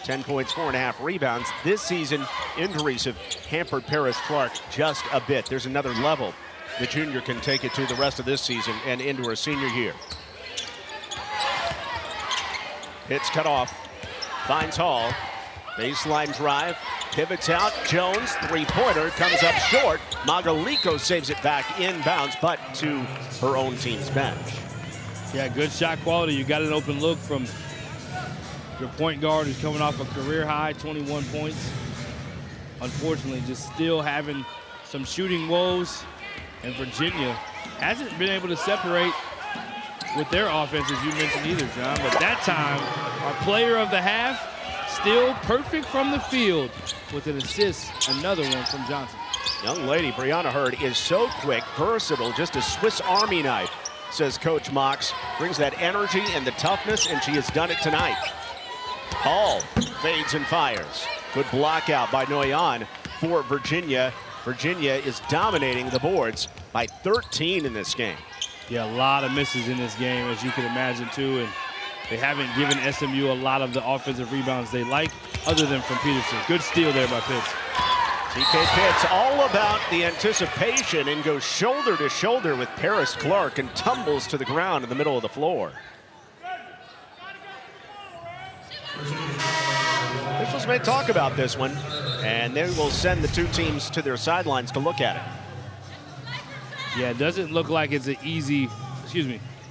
Speaker 2: 10 points, 4.5 rebounds. This season, injuries have hampered Paris Clark just a bit. There's another level the junior can take it to the rest of this season and into her senior year. Hits cut off, finds Hall. Baseline drive, pivots out. Jones, three-pointer, comes up short. Magaliko saves it back inbounds, but to her own team's bench.
Speaker 1: Yeah, good shot quality. You got an open look from your point guard who's coming off a career high, 21 points. Unfortunately, just still having some shooting woes. And Virginia hasn't been able to separate with their offense, as you mentioned either, John. But that time, our player of the half, still perfect from the field with an assist, another one from Johnson.
Speaker 2: Young lady, Breona Hurd, is so quick, versatile, just a Swiss Army knife, says Coach Mox. Brings that energy and the toughness, and she has done it tonight. Hall fades and fires. Good block out by Noyan for Virginia. Virginia is dominating the boards by 13 in this game.
Speaker 1: Yeah, a lot of misses in this game, as you can imagine, too. And they haven't given SMU a lot of the offensive rebounds they like, other than from Peterson. Good steal there by Pitts.
Speaker 2: TK Pitts all about the anticipation and goes shoulder to shoulder with Paris Clark and tumbles to the ground in the middle of the floor. Officials may talk about this one, and they will send the two teams to their sidelines to look at it.
Speaker 1: Yeah, it doesn't look like it's an easy,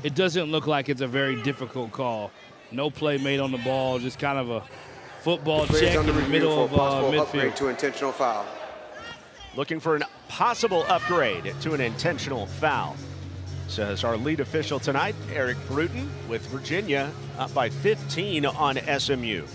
Speaker 1: it doesn't look like it's a very difficult call. No play made on the ball, just kind of a football check in the middle of midfield.
Speaker 4: Upgrade to intentional foul.
Speaker 2: Looking for an possible upgrade to an intentional foul, says our lead official tonight, Eric Bruton, with Virginia up by 15 on SMU.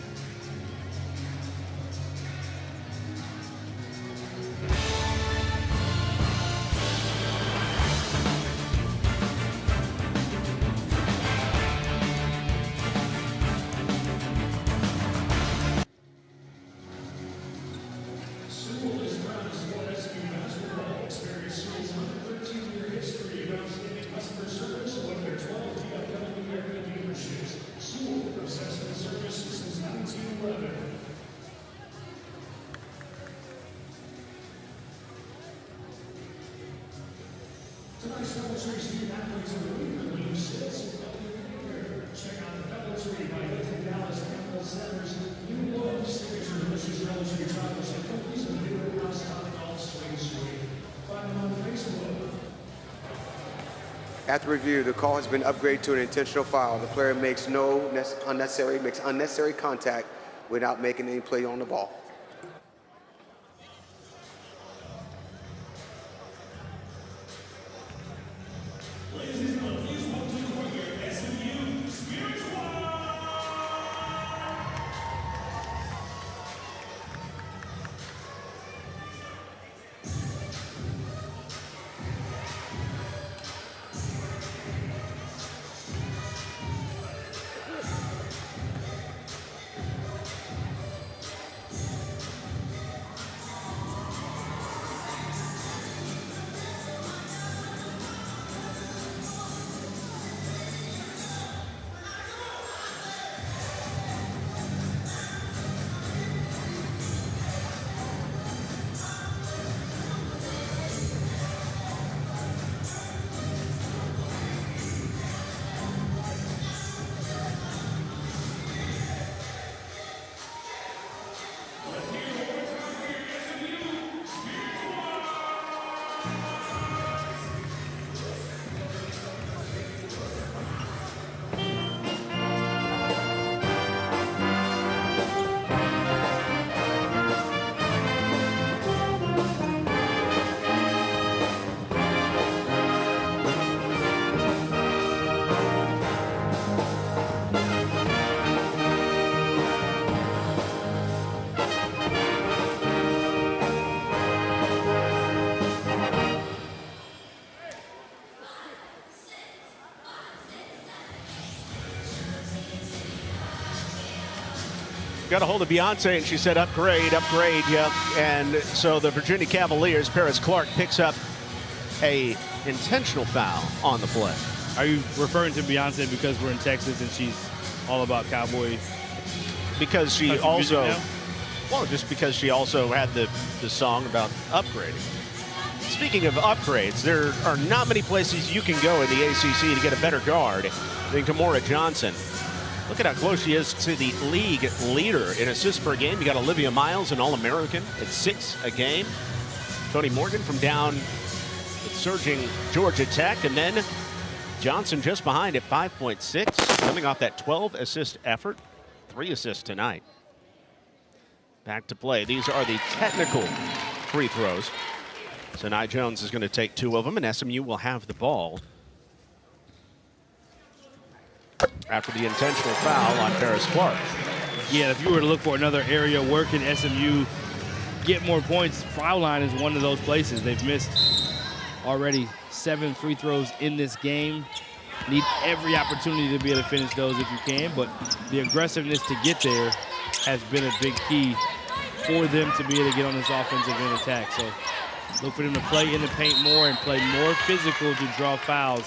Speaker 4: After review, the call has been upgraded to an intentional foul. The player makes unnecessary contact without making any play on the ball.
Speaker 2: got a hold of Beyonce and she said, upgrade, yep. And so the Virginia Cavaliers, Paris Clark picks up a intentional foul on the play.
Speaker 1: Are you referring to Beyonce because we're in Texas and she's all about cowboy?
Speaker 2: Because she also, well, just because she also had the song about upgrading. Speaking of upgrades, there are not many places you can go in the ACC to get a better guard than Tamora Johnson. Look at how close she is to the league leader in assists per game. You got Olivia Miles, an All-American, at 6 a game. Tony Morgan from down with surging Georgia Tech. And then Johnson just behind at 5.6, coming off that 12-assist effort. 3 assists tonight. Back to play. These are the technical free throws. Zanai Jones is going to take 2 of them, and SMU will have the ball after the intentional foul on Paris Clark.
Speaker 1: Yeah, if you were to look for another area, where can SMU get more points? Foul line is one of those places. They've missed already 7 free throws in this game. Need every opportunity to be able to finish those if you can, but the aggressiveness to get there has been a big key for them to be able to get on this offensive end attack. So look for them to play in the paint more and play more physical to draw fouls,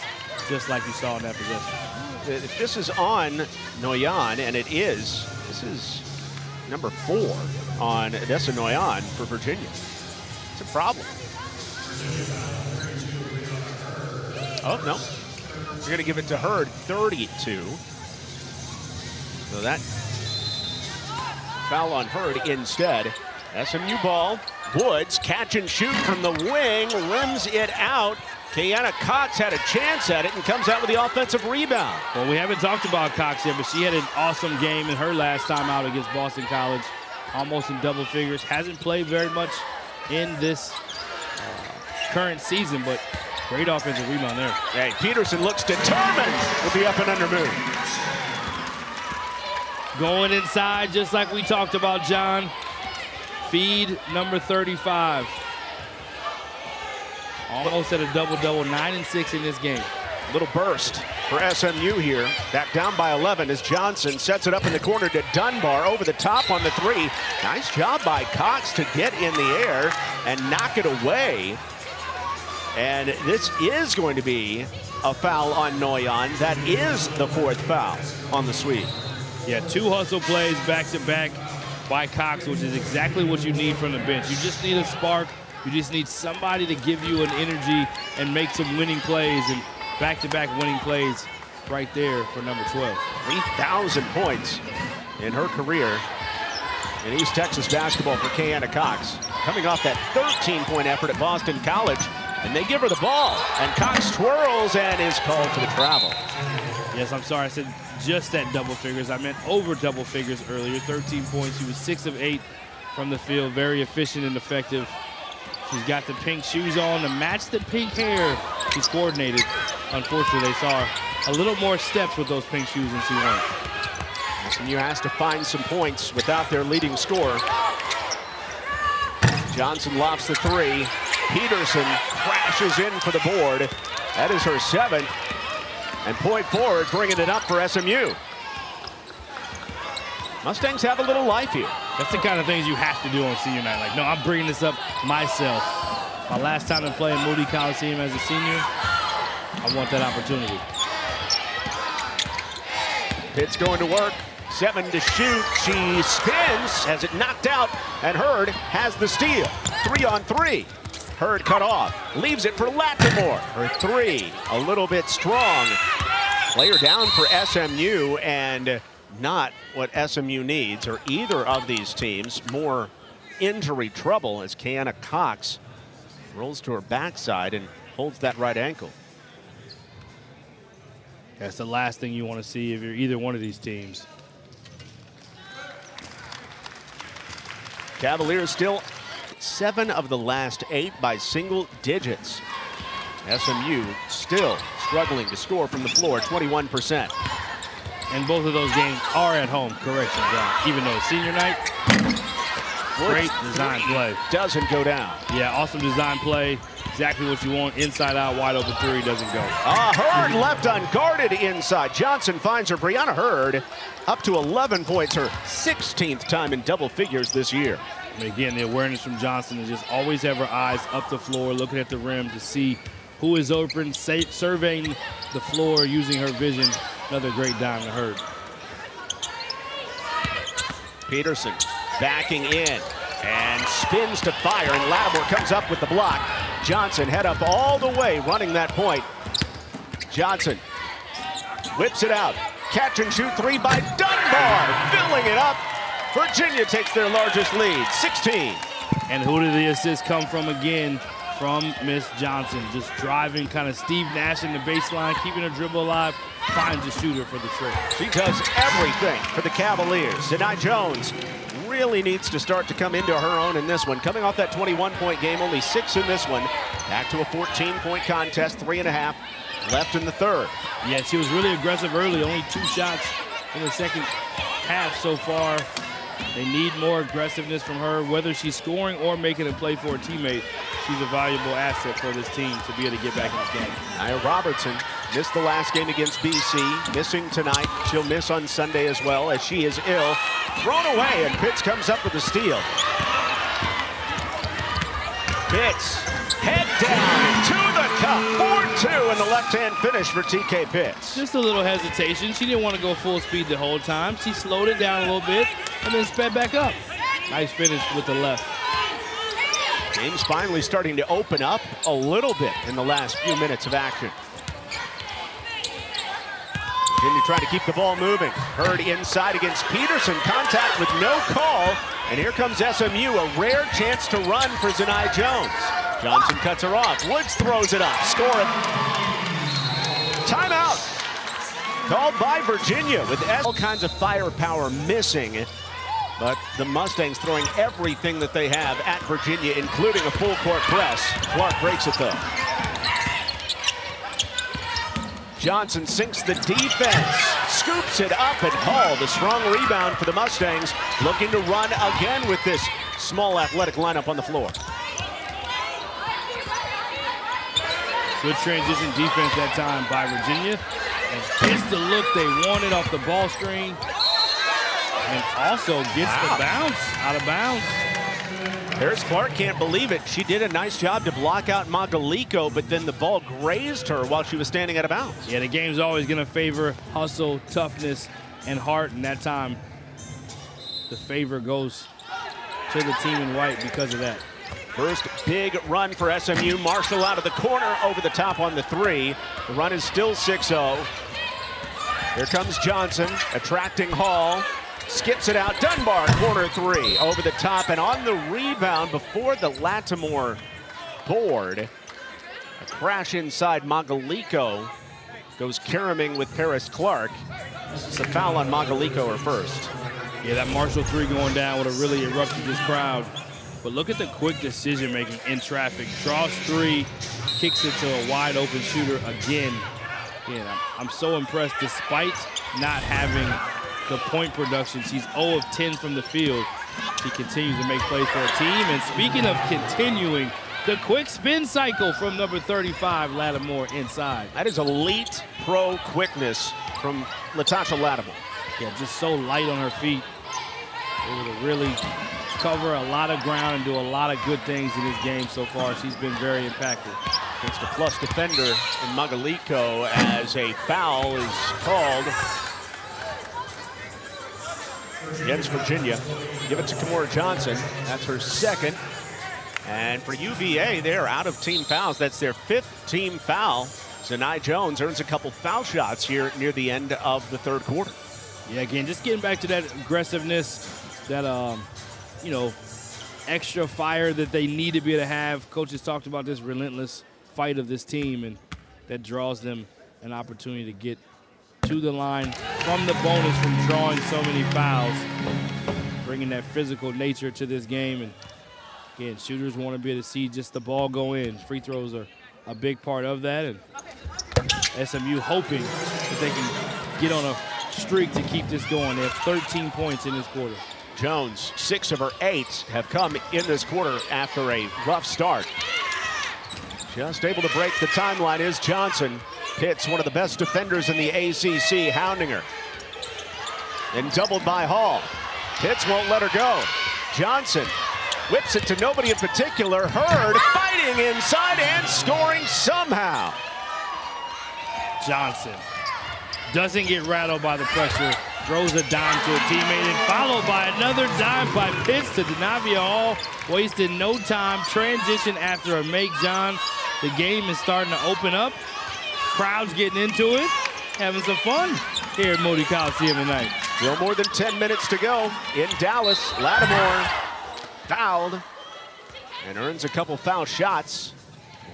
Speaker 1: just like you saw in that possession.
Speaker 2: If this is on Noyan, and it is, this is number 4 on Odessa Noyan for Virginia. It's a problem. Oh, no. You're going to give it to Hurd, 32. So that foul on Hurd instead. SMU ball. Woods, catch and shoot from the wing, rims it out. Kiana Cox had a chance at it and comes out with the offensive rebound.
Speaker 1: Well, we haven't talked about Cox yet, but she had an awesome game in her last time out against Boston College. Almost in double figures. Hasn't played very much in this current season, but great offensive rebound there.
Speaker 2: Hey, Peterson looks determined with the up and under move.
Speaker 1: Going inside, just like we talked about, John. Feed number 35. Almost at a double-double, 9 and 6 in this game.
Speaker 2: Little burst for SMU here. Back down by 11 as Johnson sets it up in the corner to Dunbar over the top on the 3. Nice job by Cox to get in the air and knock it away. And this is going to be a foul on Noyan. That is the 4th foul on the sweep.
Speaker 1: Yeah, 2 hustle plays back-to-back by Cox, which is exactly what you need from the bench. You just need a spark. You just need somebody to give you an energy and make some winning plays, and back-to-back winning plays right there for number 12.
Speaker 2: 3,000 points in her career in East Texas basketball for Kiana Cox. Coming off that 13-point effort at Boston College, and they give her the ball, and Cox twirls and is called for the travel.
Speaker 1: Yes, I'm sorry, I said just at double figures. I meant over double figures earlier. 13 points. She was 6 of 8 from the field. Very efficient and effective. She's got the pink shoes on to match the pink hair. She's coordinated. Unfortunately, they saw a little more steps with those pink shoes than she wanted.
Speaker 2: SMU has to find some points without their leading scorer. Johnson lofts the 3. Peterson crashes in for the board. That is her 7th. And point forward, bringing it up for SMU. Mustangs have a little life here.
Speaker 1: That's the kind of things you have to do on senior night. Like, no, I'm bringing this up myself. My last time to play in Moody Coliseum as a senior, I want that opportunity.
Speaker 2: Pitt's going to work. 7 to shoot. She spins, has it knocked out, and Hurd has the steal. 3 on 3. Hurd cut off, leaves it for Lattimore. Her 3, a little bit strong. Player down for SMU, and not what SMU needs, or either of these teams. More injury trouble as Kiana Cox rolls to her backside and holds that right ankle.
Speaker 1: That's the last thing you want to see if you're either one of these teams.
Speaker 2: Cavaliers still 7 of the last 8 by single digits. SMU still struggling to score from the floor, 21%.
Speaker 1: And both of those games are at home, correction, John. Even though it's senior night, great design play.
Speaker 2: Doesn't go down.
Speaker 1: Yeah, awesome design play. exactly what you want. Inside out, wide open three doesn't go.
Speaker 2: Hurd left unguarded inside. Johnson finds her. Breona Hurd up to 11 points, her 16th time in double figures this year.
Speaker 1: And again, the awareness from Johnson is just always have her eyes up the floor, looking at the rim to see who is open, surveying the floor, using her vision. Another great dime to Hurd.
Speaker 2: Peterson backing in and spins to fire, and Lattimore comes up with the block. Johnson head up all the way, running that point. Johnson whips it out. Catch and shoot three by Dunbar, filling it up. Virginia takes their largest lead, 16.
Speaker 1: And who did the assist come from again? From Miss Johnson, just driving, kind of Steve Nash in the baseline, keeping her dribble alive, finds a shooter for the trick.
Speaker 2: She does everything for the Cavaliers. Zanai Jones really needs to start to come into her own in this one. Coming off that 21-point game, only 6 in this one. Back to a 14-point contest, 3.5 left in the third.
Speaker 1: Yeah, she was really aggressive early, only 2 shots in the second half so far. They need more aggressiveness from her, whether she's scoring or making a play for a teammate. She's a valuable asset for this team to be able to get back in this game.
Speaker 2: Nia Robertson missed the last game against BC, missing tonight. She'll miss on Sunday as well, as she is ill. Thrown away, and Pitts comes up with a steal. Pitts, head down to the cup. 4-2 in the left-hand finish for TK Pitts.
Speaker 1: Just a little hesitation. She didn't want to go full speed the whole time. She slowed it down a little bit and then sped back up. Nice finish with the left.
Speaker 2: Game's finally starting to open up a little bit in the last few minutes of action. Virginia trying to keep the ball moving. Hurd inside against Peterson. Contact with no call. And here comes SMU, a rare chance to run for Zanai Jones. Johnson cuts her off. Woods throws it up. Score it. Timeout. Called by Virginia with all kinds of firepower missing. But the Mustangs throwing everything that they have at Virginia, including a full court press. Clark breaks it though. Johnson sinks the defense, scoops it up, and Hall, the strong rebound for the Mustangs, looking to run again with this small athletic lineup on the floor.
Speaker 1: Good transition defense that time by Virginia. And gets the look they wanted off the ball screen. And also gets the bounce out of bounds.
Speaker 2: Harris Clark can't believe it. She did a nice job to block out Magaliko, but then the ball grazed her while she was standing out of bounds.
Speaker 1: Yeah, the game's always going to favor hustle, toughness, and heart. And that time, the favor goes to the team in white because of that.
Speaker 2: First big run for SMU. Marshall out of the corner, over the top on the three. The run is still 6-0. Here comes Johnson, attracting Hall. Skips it out, Dunbar, corner three, over the top, and on the rebound before the Lattimore board. A crash inside Magaliko. Goes caroming with Paris Clark. It's a foul on Magaliko, her first.
Speaker 1: Yeah, that Marshall three going down would have really erupted this crowd. But look at the quick decision-making in traffic. Draws three, kicks it to a wide open shooter again. Again, I'm so impressed despite not having the point production. She's 0 of 10 from the field. She continues to make plays for her team. And speaking of continuing, the quick spin cycle from number 35, Lattimore, inside.
Speaker 2: That is elite pro quickness from Latasha Lattimore.
Speaker 1: Yeah, just so light on her feet. Able to really cover a lot of ground and do a lot of good things in this game so far. She's been very impactful.
Speaker 2: Against a plus defender in Magaliko as a foul is called against Virginia. Give it to Kimora Johnson. That's her second. And for UVA, they're out of team fouls. That's their 5th team foul. Zanai Jones earns a couple foul shots here near the end of the third quarter.
Speaker 1: Yeah, again, just getting back to that aggressiveness, that, you know, extra fire that they need to be able to have. Coaches talked about this relentless fight of this team, and that draws them an opportunity to get to the line from the bonus from drawing so many fouls, bringing that physical nature to this game. And again, shooters want to be able to see just the ball go in. Free throws are a big part of that, and SMU hoping that they can get on a streak to keep this going. They have 13 points in this quarter.
Speaker 2: Jones, 6 of her 8 have come in this quarter after a rough start. Just able to break the timeline is Johnson. Pitt's one of the best defenders in the ACC, hounding her. Then doubled by Hall. Pitts won't let her go. Johnson whips it to nobody in particular. Hurd fighting inside and scoring somehow.
Speaker 1: Johnson doesn't get rattled by the pressure. Throws a dime to a teammate and followed by another dime by Pitts to Denavia Hall. Wasted no time. Transition after a make, John. The game is starting to open up. Crowds getting into it. Having some fun here at Moody Coliseum tonight.
Speaker 2: Still more than 10 minutes to go in Dallas. Lattimore fouled and earns a couple foul shots.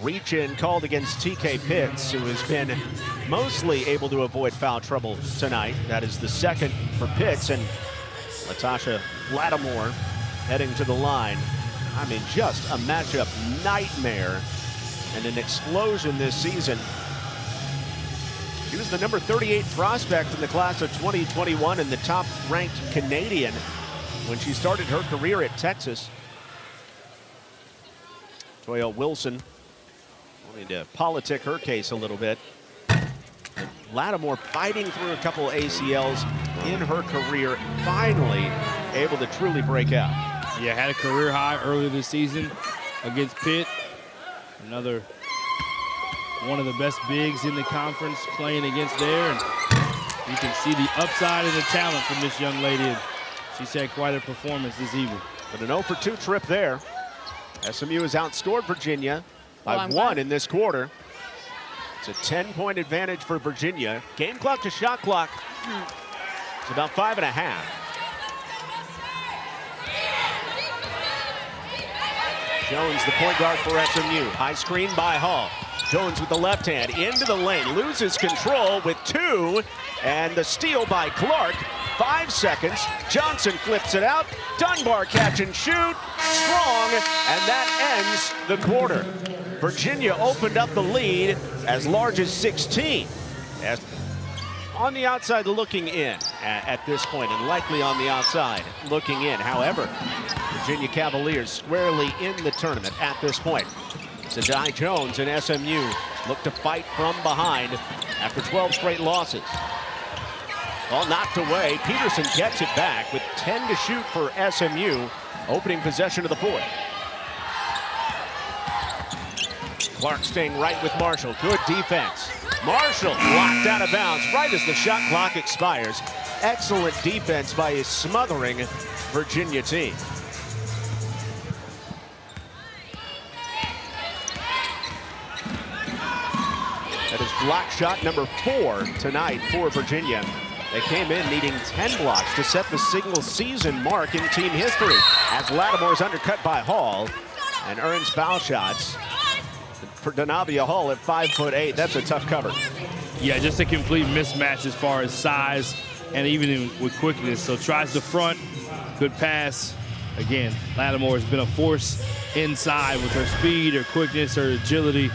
Speaker 2: Reach in called against TK Pitts, who has been mostly able to avoid foul trouble tonight. That is the second for Pitts, and Latasha Lattimore heading to the line. I mean, just a matchup nightmare and an explosion this season. She was the number 38 prospect in the class of 2021 and the top-ranked Canadian when she started her career at Texas. Toya Wilson wanting to politic her case a little bit. And Lattimore fighting through a couple ACLs in her career, finally able to truly break out.
Speaker 1: Yeah, had a career high earlier this season against Pitt. Another one of the best bigs in the conference playing against there. And you can see the upside and the talent from this young lady. And she's had quite a performance this evening.
Speaker 2: But an 0 for 2 trip there. SMU has outscored Virginia by 1 in this quarter. It's a 10-point advantage for Virginia. Game clock to shot clock. It's about 5.5. Jones, the point guard for SMU. High screen by Hall. Jones with the left hand into the lane, loses control with 2, and the steal by Clark. 5 seconds. Johnson flips it out. Dunbar catch and shoot. Strong, and that ends the quarter. Virginia opened up the lead as large as 16. As on the outside looking in at this point, and likely on the outside looking in. However, Virginia Cavaliers squarely in the tournament at this point. Zanai Jones and SMU look to fight from behind after 12 straight losses. Ball knocked away. Peterson gets it back with 10 to shoot for SMU. Opening possession of the fourth. Clark staying right with Marshall. Good defense. Marshall locked out of bounds right as the shot clock expires. Excellent defense by a smothering Virginia team. That is block shot number 4 tonight for Virginia. They came in needing 10 blocks to set the single season mark in team history as Lattimore is undercut by Hall and earns foul shots. For Denavia Hall at 5'8", that's a tough cover.
Speaker 1: Yeah, just a complete mismatch as far as size and even with quickness. So tries the front, good pass. Again, Lattimore has been a force inside with her speed, her quickness, her agility.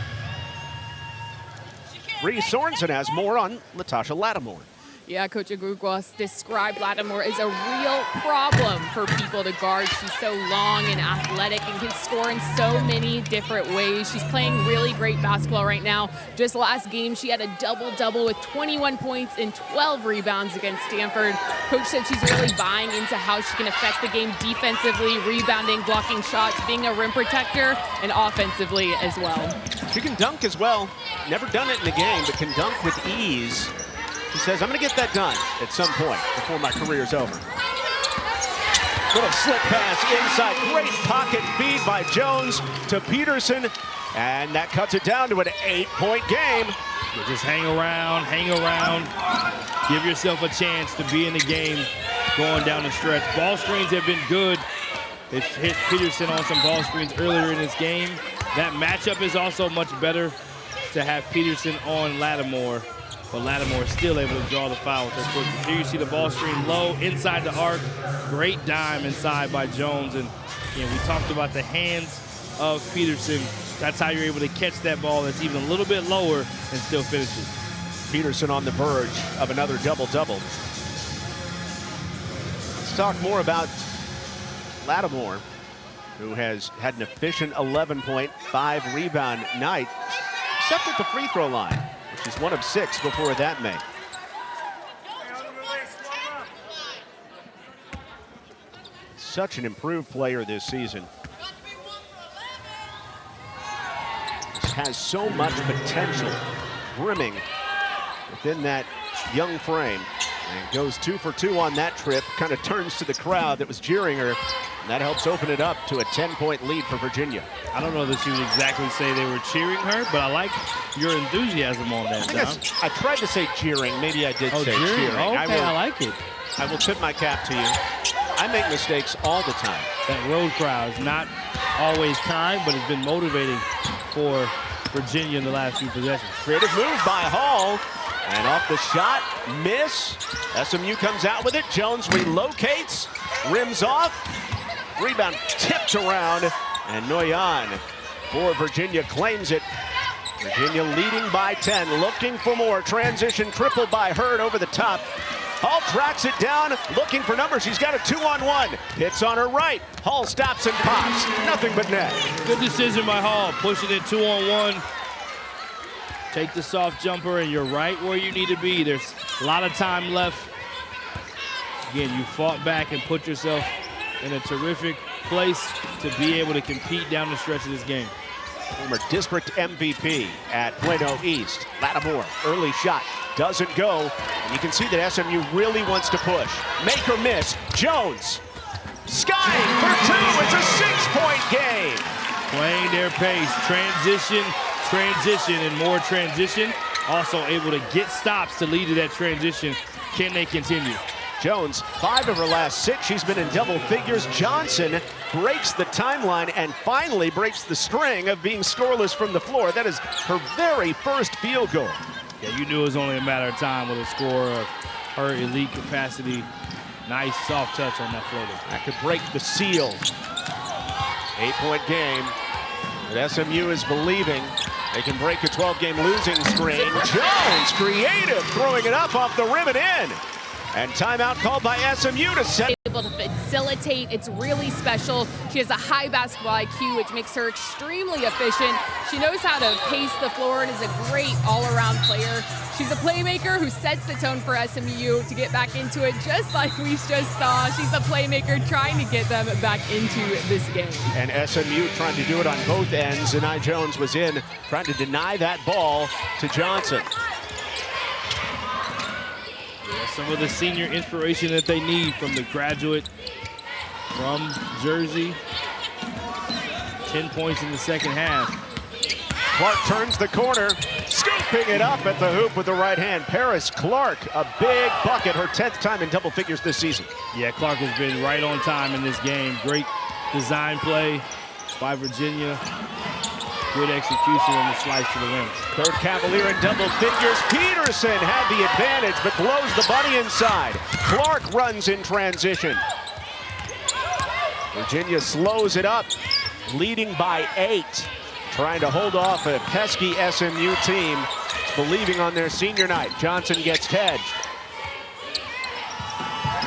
Speaker 2: Reese Sorensen has more on Latasha Lattimore.
Speaker 3: Yeah, Coach Agugwas described Lattimore as a real problem for people to guard. She's so long and athletic and can score in so many different ways. She's playing really great basketball right now. Just last game, she had a double-double with 21 points and 12 rebounds against Stanford. Coach said she's really buying into how she can affect the game defensively, rebounding, blocking shots, being a rim protector, and offensively as well.
Speaker 2: She can dunk as well. Never done it in the game, but can dunk with ease. He says, I'm going to get that done at some point before my career's over. Little slip pass inside. Great pocket feed by Jones to Peterson. And that cuts it down to an 8-point game.
Speaker 1: You just hang around, give yourself a chance to be in the game going down the stretch. Ball screens have been good. They've hit Peterson on some ball screens earlier in this game. That matchup is also much better to have Peterson on Lattimore. But Lattimore is still able to draw the foul with her quickness. Here you see the ball screen low inside the arc. Great dime inside by Jones. And you know, we talked about the hands of Peterson. That's how you're able to catch that ball that's even a little bit lower and still finish it.
Speaker 2: Peterson on the verge of another double-double. Let's talk more about Lattimore. who has had an efficient 11-point, 5-rebound night, except at the free throw line, which is 1 of 6 before that May. Such an improved player this season. Just has so much potential brimming within that young frame. And goes 2 for 2 on that trip, kind of turns to the crowd that was jeering her. And that helps open it up to a 10-point lead for Virginia.
Speaker 1: I don't know that she would exactly say they were cheering her, but I like your enthusiasm on that, John.
Speaker 2: I tried to say jeering. Maybe I did say cheering.
Speaker 1: Oh, okay, I like it.
Speaker 2: I will tip my cap to you. I make mistakes all the time.
Speaker 1: That road crowd is not always kind, but it's been motivating for Virginia in the last few possessions.
Speaker 2: Creative move by Hall. And off the shot, miss. SMU comes out with it. Jones relocates, rims off. Rebound tipped around, and Nguyen for Virginia claims it. Virginia leading by 10, looking for more. Transition triple by Hurd over the top. Hall tracks it down, looking for numbers. She's got a 2-on-1. Hits on her right. Hall stops and pops. Nothing but net.
Speaker 1: Good decision by Hall, pushing it 2-on-1. Take the soft jumper, and you're right where you need to be. There's a lot of time left. Again, you fought back and put yourself in a terrific place to be able to compete down the stretch of this game.
Speaker 2: Former district MVP at Plano East. Lattimore, early shot, doesn't go. And you can see that SMU really wants to push. Make or miss. Jones, skying for 2. It's a 6-point game.
Speaker 1: Playing their pace, transition, and more transition. Also able to get stops to lead to that transition. Can they continue?
Speaker 2: Jones, 5 of her last 6. She's been in double figures. Johnson breaks the timeline and finally breaks the string of being scoreless from the floor. That is her very first field goal.
Speaker 1: Yeah, you knew it was only a matter of time with a score of her elite capacity. Nice soft touch on that floater.
Speaker 2: That could break the seal. 8-point game. But SMU is believing they can break a 12-game losing streak. Jones, creative, throwing it up off the rim and in. And timeout called by SMU to set.
Speaker 3: Able to facilitate, it's really special. She has a high basketball IQ, which makes her extremely efficient. She knows how to pace the floor and is a great all-around player. She's a playmaker who sets the tone for SMU to get back into it, just like we just saw. She's a playmaker trying to get them back into this game.
Speaker 2: And SMU trying to do it on both ends. Zanai Jones was in, trying to deny that ball to Johnson.
Speaker 1: Some of the senior inspiration that they need from the graduate from Jersey. 10 points in the second half.
Speaker 2: Clark turns the corner, scooping it up at the hoop with the right hand. Paris Clark, a big bucket, her 10th time in double figures this season.
Speaker 1: Yeah, Clark has been right on time in this game. Great design play by Virginia. Good execution on the slice to the rim.
Speaker 2: Third Cavalier in double figures. Peterson had the advantage, but blows the bunny inside. Clark runs in transition. Virginia slows it up, leading by 8. Trying to hold off a pesky SMU team, believing on their senior night. Johnson gets hedged.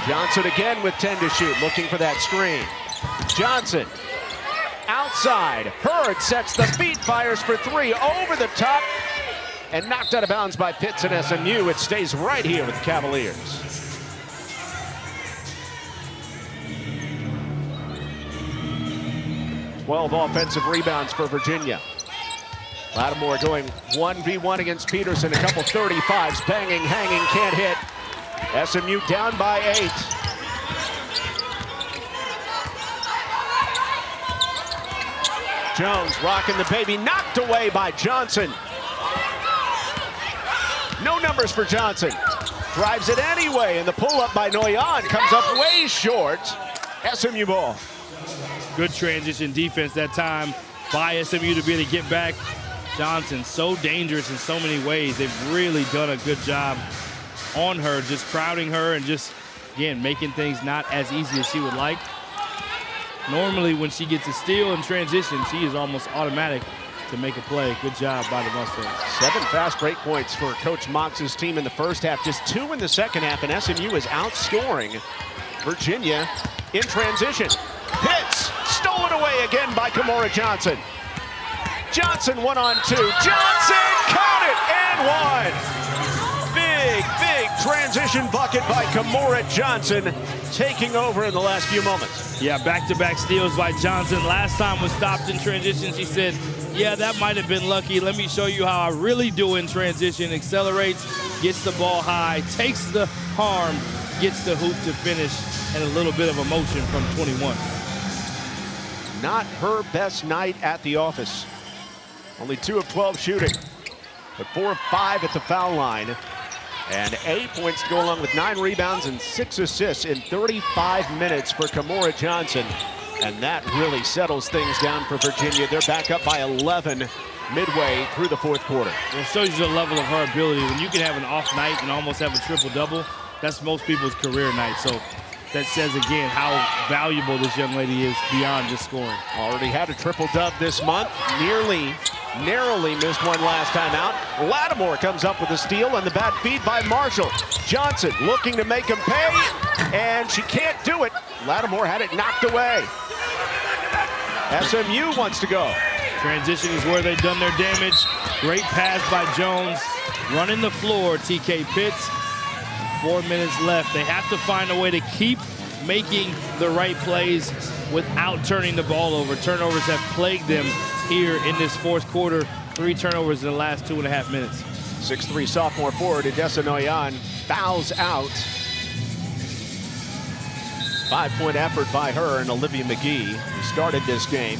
Speaker 2: Johnson again with 10 to shoot, looking for that screen. Johnson. Outside, Hurd sets the feet, fires for 3, over the top, and knocked out of bounds by Pitts and SMU. It stays right here with the Cavaliers. Twelve offensive rebounds for Virginia. Lattimore going 1v1 against Peterson, a couple 35s, banging, hanging, can't hit. SMU down by 8. Jones rocking the baby, knocked away by Johnson. No numbers for Johnson. Drives it anyway, and the pull-up by Nguyen comes up way short. SMU ball.
Speaker 1: Good transition defense that time by SMU to be able to get back. Johnson, so dangerous in so many ways. They've really done a good job on her, just crowding her and just, again, making things not as easy as she would like. Normally, when she gets a steal in transition, she is almost automatic to make a play. Good job by the Mustangs.
Speaker 2: 7 fast break points for Coach Mox's team in the first half, just 2 in the second half, and SMU is outscoring Virginia in transition. Hits, stolen Put away again by Kimora Johnson. Johnson 1-on-2. Johnson, count it, and one. Big transition bucket by Kimora Johnson, taking over in the last few moments.
Speaker 1: Yeah, back-to-back steals by Johnson. Last time was stopped in transition. She said, yeah, that might have been lucky. Let me show you how I really do in transition. Accelerates, gets the ball high, takes the harm, gets the hoop to finish, and a little bit of emotion from 21.
Speaker 2: Not her best night at the office. Only 2 of 12 shooting, but 4 of 5 at the foul line. And 8 points to go along with 9 rebounds and 6 assists in 35 minutes for Kimora Johnson. And that really settles things down for Virginia. They're back up by 11 midway through the fourth quarter.
Speaker 1: It shows you the level of her ability. When you can have an off night and almost have a triple-double, that's most people's career night. So that says again how valuable this young lady is beyond just scoring.
Speaker 2: Already had a triple-dub this month. Narrowly missed one last time out. Lattimore comes up with a steal and the bad feed by Marshall. Johnson looking to make him pay, and she can't do it. Lattimore had it knocked away. SMU wants to go.
Speaker 1: Transition is where they've done their damage. Great pass by Jones. Running the floor, TK Pitts. 4 minutes left. They have to find a way to keep making the right plays without turning the ball over. Turnovers have plagued them here in this fourth quarter. 3 turnovers in the last 2.5 minutes.
Speaker 2: 6'3" sophomore forward Odessa Noyan fouls out. 5-point effort by her and Olivia McGee, who started this game.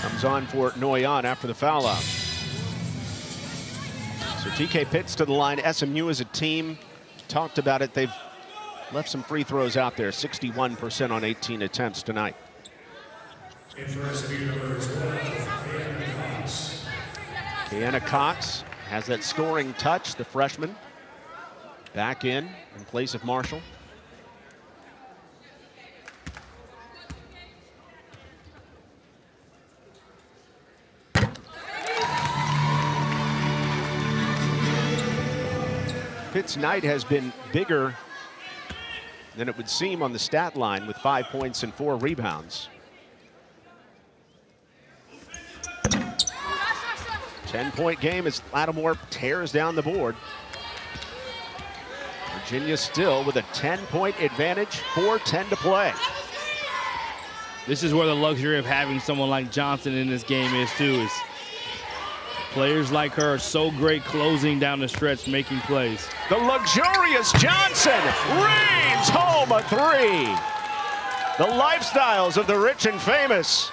Speaker 2: Comes on for Noyan after the foul out. So TK Pitts to the line. SMU as a team, talked about it. They've left some free throws out there. 61% on 18 attempts tonight. Kiana Cox has that scoring touch, the freshman. Back in place of Marshall. Pitt's night has been bigger than it would seem on the stat line with 5 points and 4 rebounds. 10-point game as Lattimore tears down the board. Virginia still with a 10-point advantage, 4:10 to play.
Speaker 1: This is where the luxury of having someone like Johnson in this game is too. Is players like her are so great closing down the stretch, making plays.
Speaker 2: The luxurious Johnson reigns home a 3. The lifestyles of the rich and famous.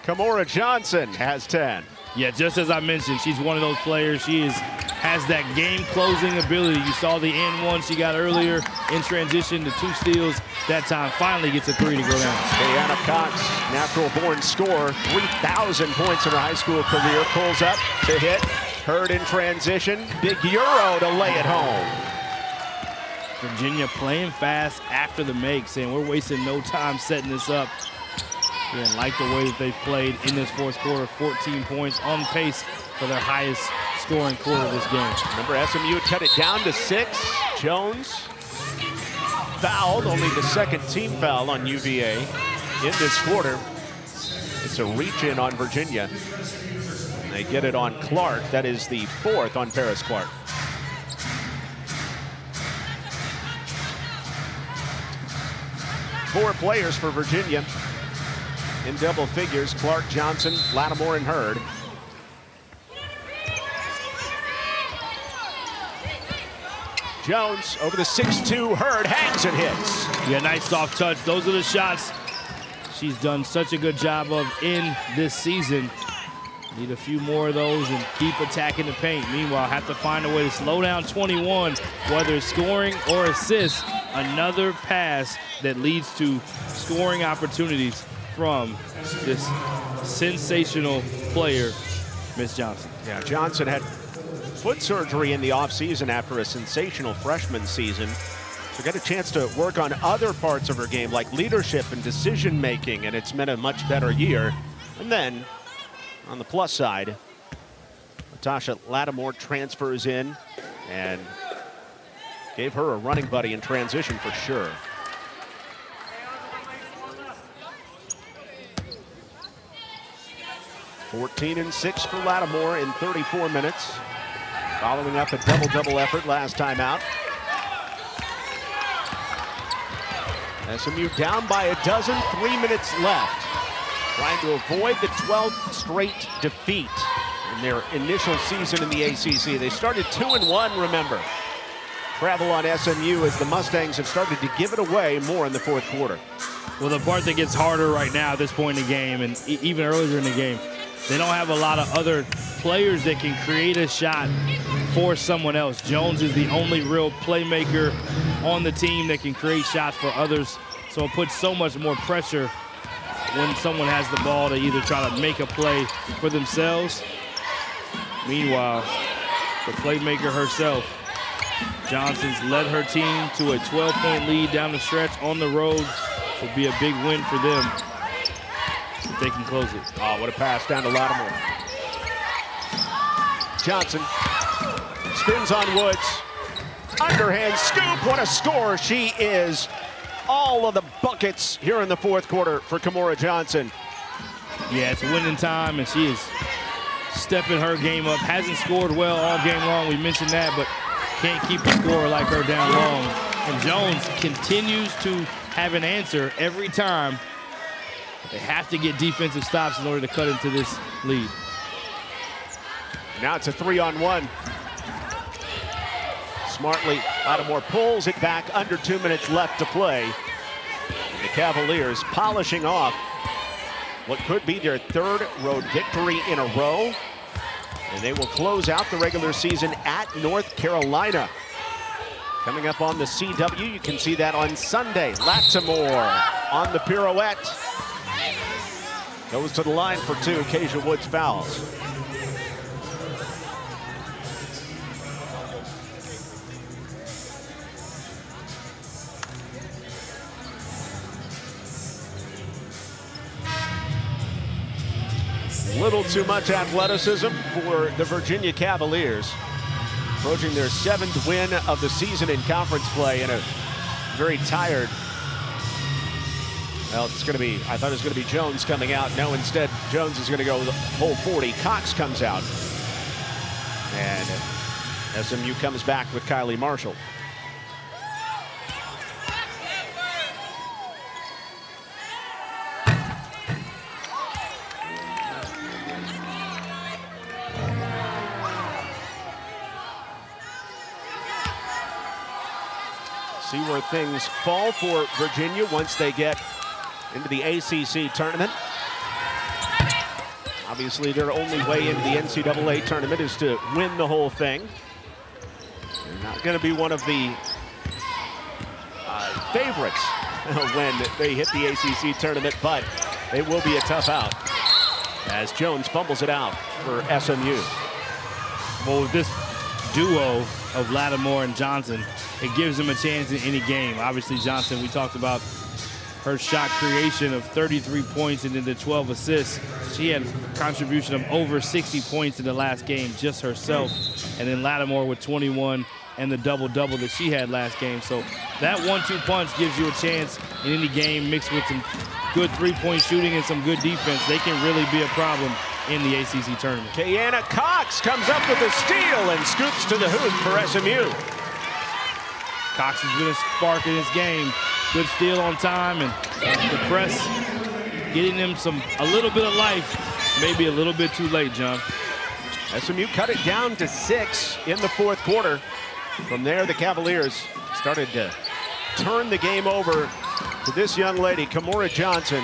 Speaker 2: Kimora Johnson has 10.
Speaker 1: Yeah, just as I mentioned, she's one of those players. She has that game-closing ability. You saw the N1 she got earlier in transition, the 2 steals. That time finally gets a 3 to go down.
Speaker 2: Kiana Cox, natural-born scorer, 3,000 points in her high school career. Pulls up to hit. Hurd in transition. Big Euro to lay it home.
Speaker 1: Virginia playing fast after the make, saying we're wasting no time setting this up. Yeah, like the way that they've played in this fourth quarter. 14 points on pace for their highest scoring quarter of this game.
Speaker 2: Remember, SMU cut it down to 6. Jones fouled, only the second team foul on UVA in this quarter. It's a reach-in on Virginia. And they get it on Clark. That is the 4th on Paris Clark. Four players for Virginia in double figures: Clark, Johnson, Lattimore, and Hurd. Jones over the 6'2", Hurd hangs and hits.
Speaker 1: Yeah, nice soft touch. Those are the shots she's done such a good job of in this season. Need a few more of those and keep attacking the paint. Meanwhile, have to find a way to slow down 21, whether it's scoring or assists. Another pass that leads to scoring opportunities from this sensational player, Miss Johnson.
Speaker 2: Yeah, Johnson had foot surgery in the offseason after a sensational freshman season. So got a chance to work on other parts of her game like leadership and decision making, and it's meant a much better year. And then on the plus side, Latasha Lattimore transfers in and gave her a running buddy in transition for sure. 14-6 for Lattimore in 34 minutes. Following up a double-double effort last time out. SMU down by a dozen, 3 minutes left. Trying to avoid the 12th straight defeat in their initial season in the ACC. They started 2-1, remember. Travel on SMU as the Mustangs have started to give it away more in the fourth quarter.
Speaker 1: Well, the part that gets harder right now at this point in the game, and even earlier in the game, they don't have a lot of other players that can create a shot for someone else. Jones is the only real playmaker on the team that can create shots for others. So it puts so much more pressure when someone has the ball to either try to make a play for themselves. Meanwhile, the playmaker herself, Johnson's led her team to a 12-point lead down the stretch on the road. Will be a big win for them if they can close it.
Speaker 2: Oh, what a pass down to Lattimore. Johnson spins on Woods. Underhand scoop, what a score. She is all of the buckets here in the fourth quarter for Kimora Johnson.
Speaker 1: Yeah, it's winning time, and she is stepping her game up. Hasn't scored well all game long, we mentioned that, but can't keep a scorer like her down long. And Jones continues to have an answer every time. They have to get defensive stops in order to cut into this lead.
Speaker 2: Now it's a 3-on-1. Smartly, Lattimore pulls it back, under 2 minutes left to play. The Cavaliers polishing off what could be their third road victory in a row. And they will close out the regular season at North Carolina. Coming up on the CW, you can see that on Sunday. Lattimore on the pirouette. Goes to the line for two. Kezia Woods fouls. Little too much athleticism for the Virginia Cavaliers. Approaching their 7th win of the season in conference play, and a very tired. Well, it's going to be, I thought it was going to be Jones coming out. No, instead, Jones is going to go the whole 40. Cox comes out. And SMU comes back with Kylie Marshall. See where things fall for Virginia once they get into the ACC tournament. Obviously, their only way into the NCAA tournament is to win the whole thing. They're not going to be one of the favorites when they hit the ACC tournament, but it will be a tough out as Jones fumbles it out for SMU.
Speaker 1: Well, with this duo of Lattimore and Johnson, it gives them a chance in any game. Obviously, Johnson, we talked about her shot creation of 33 points and then the 12 assists. She had a contribution of over 60 points in the last game, just herself. And then Lattimore with 21 and the double-double that she had last game. So that 1-2 punch gives you a chance in any game, mixed with some good three-point shooting and some good defense. They can really be a problem in the ACC tournament.
Speaker 2: Kayana Cox comes up with a steal and scoops to the hoop for SMU.
Speaker 1: Cox has been a spark in this game. Good steal on time, and the press getting them a little bit of life, maybe a little bit too late, John.
Speaker 2: SMU cut it down to 6 in the fourth quarter. From there, the Cavaliers started to turn the game over to this young lady, Kimora Johnson,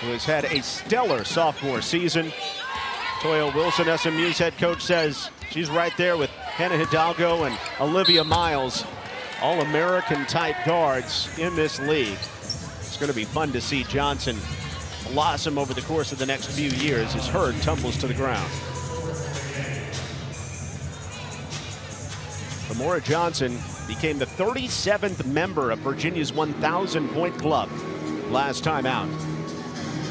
Speaker 2: who has had a stellar sophomore season. Toya Wilson, SMU's head coach, says she's right there with Hannah Hidalgo and Olivia Miles, all-American type guards in this league. It's going to be fun to see Johnson blossom over the course of the next few years as Hurd tumbles to the ground. Kimora Johnson became the 37th member of Virginia's 1,000-point club last time out.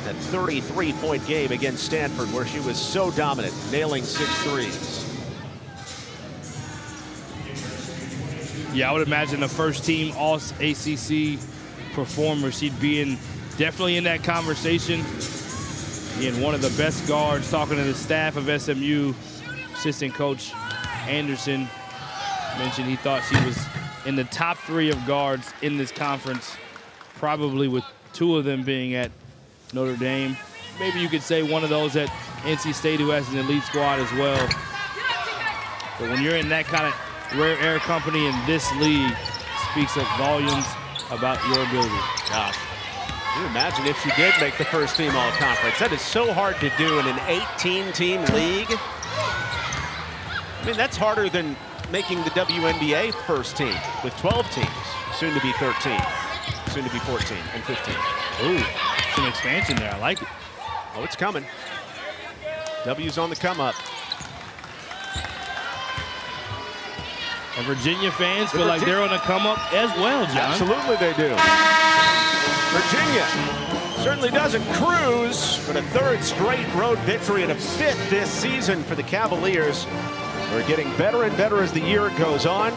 Speaker 2: That 33-point game against Stanford where she was so dominant, nailing 6 threes.
Speaker 1: Yeah, I would imagine the first team All-ACC performer. She'd be definitely in that conversation. Again, one of the best guards, talking to the staff of SMU. Assistant coach Anderson mentioned he thought she was in the top 3 of guards in this conference, probably with 2 of them being at Notre Dame. Maybe you could say one of those at NC State, who has an elite squad as well. But when you're in that kind of rare air company in this league, speaks of volumes about your ability.
Speaker 2: Gosh, can you imagine if she did make the first team all-conference? That is so hard to do in an 18-team league. I mean, that's harder than making the WNBA first team with 12 teams, soon to be 13, soon to be 14 and 15.
Speaker 1: Ooh, some expansion there. I like it.
Speaker 2: Oh, it's coming. W's on the come up.
Speaker 1: And Virginia fans feel like they're on the come up as well, John.
Speaker 2: Absolutely they do. Virginia certainly doesn't cruise, but a 3rd straight road victory and a 5th this season for the Cavaliers. They're getting better and better as the year goes on.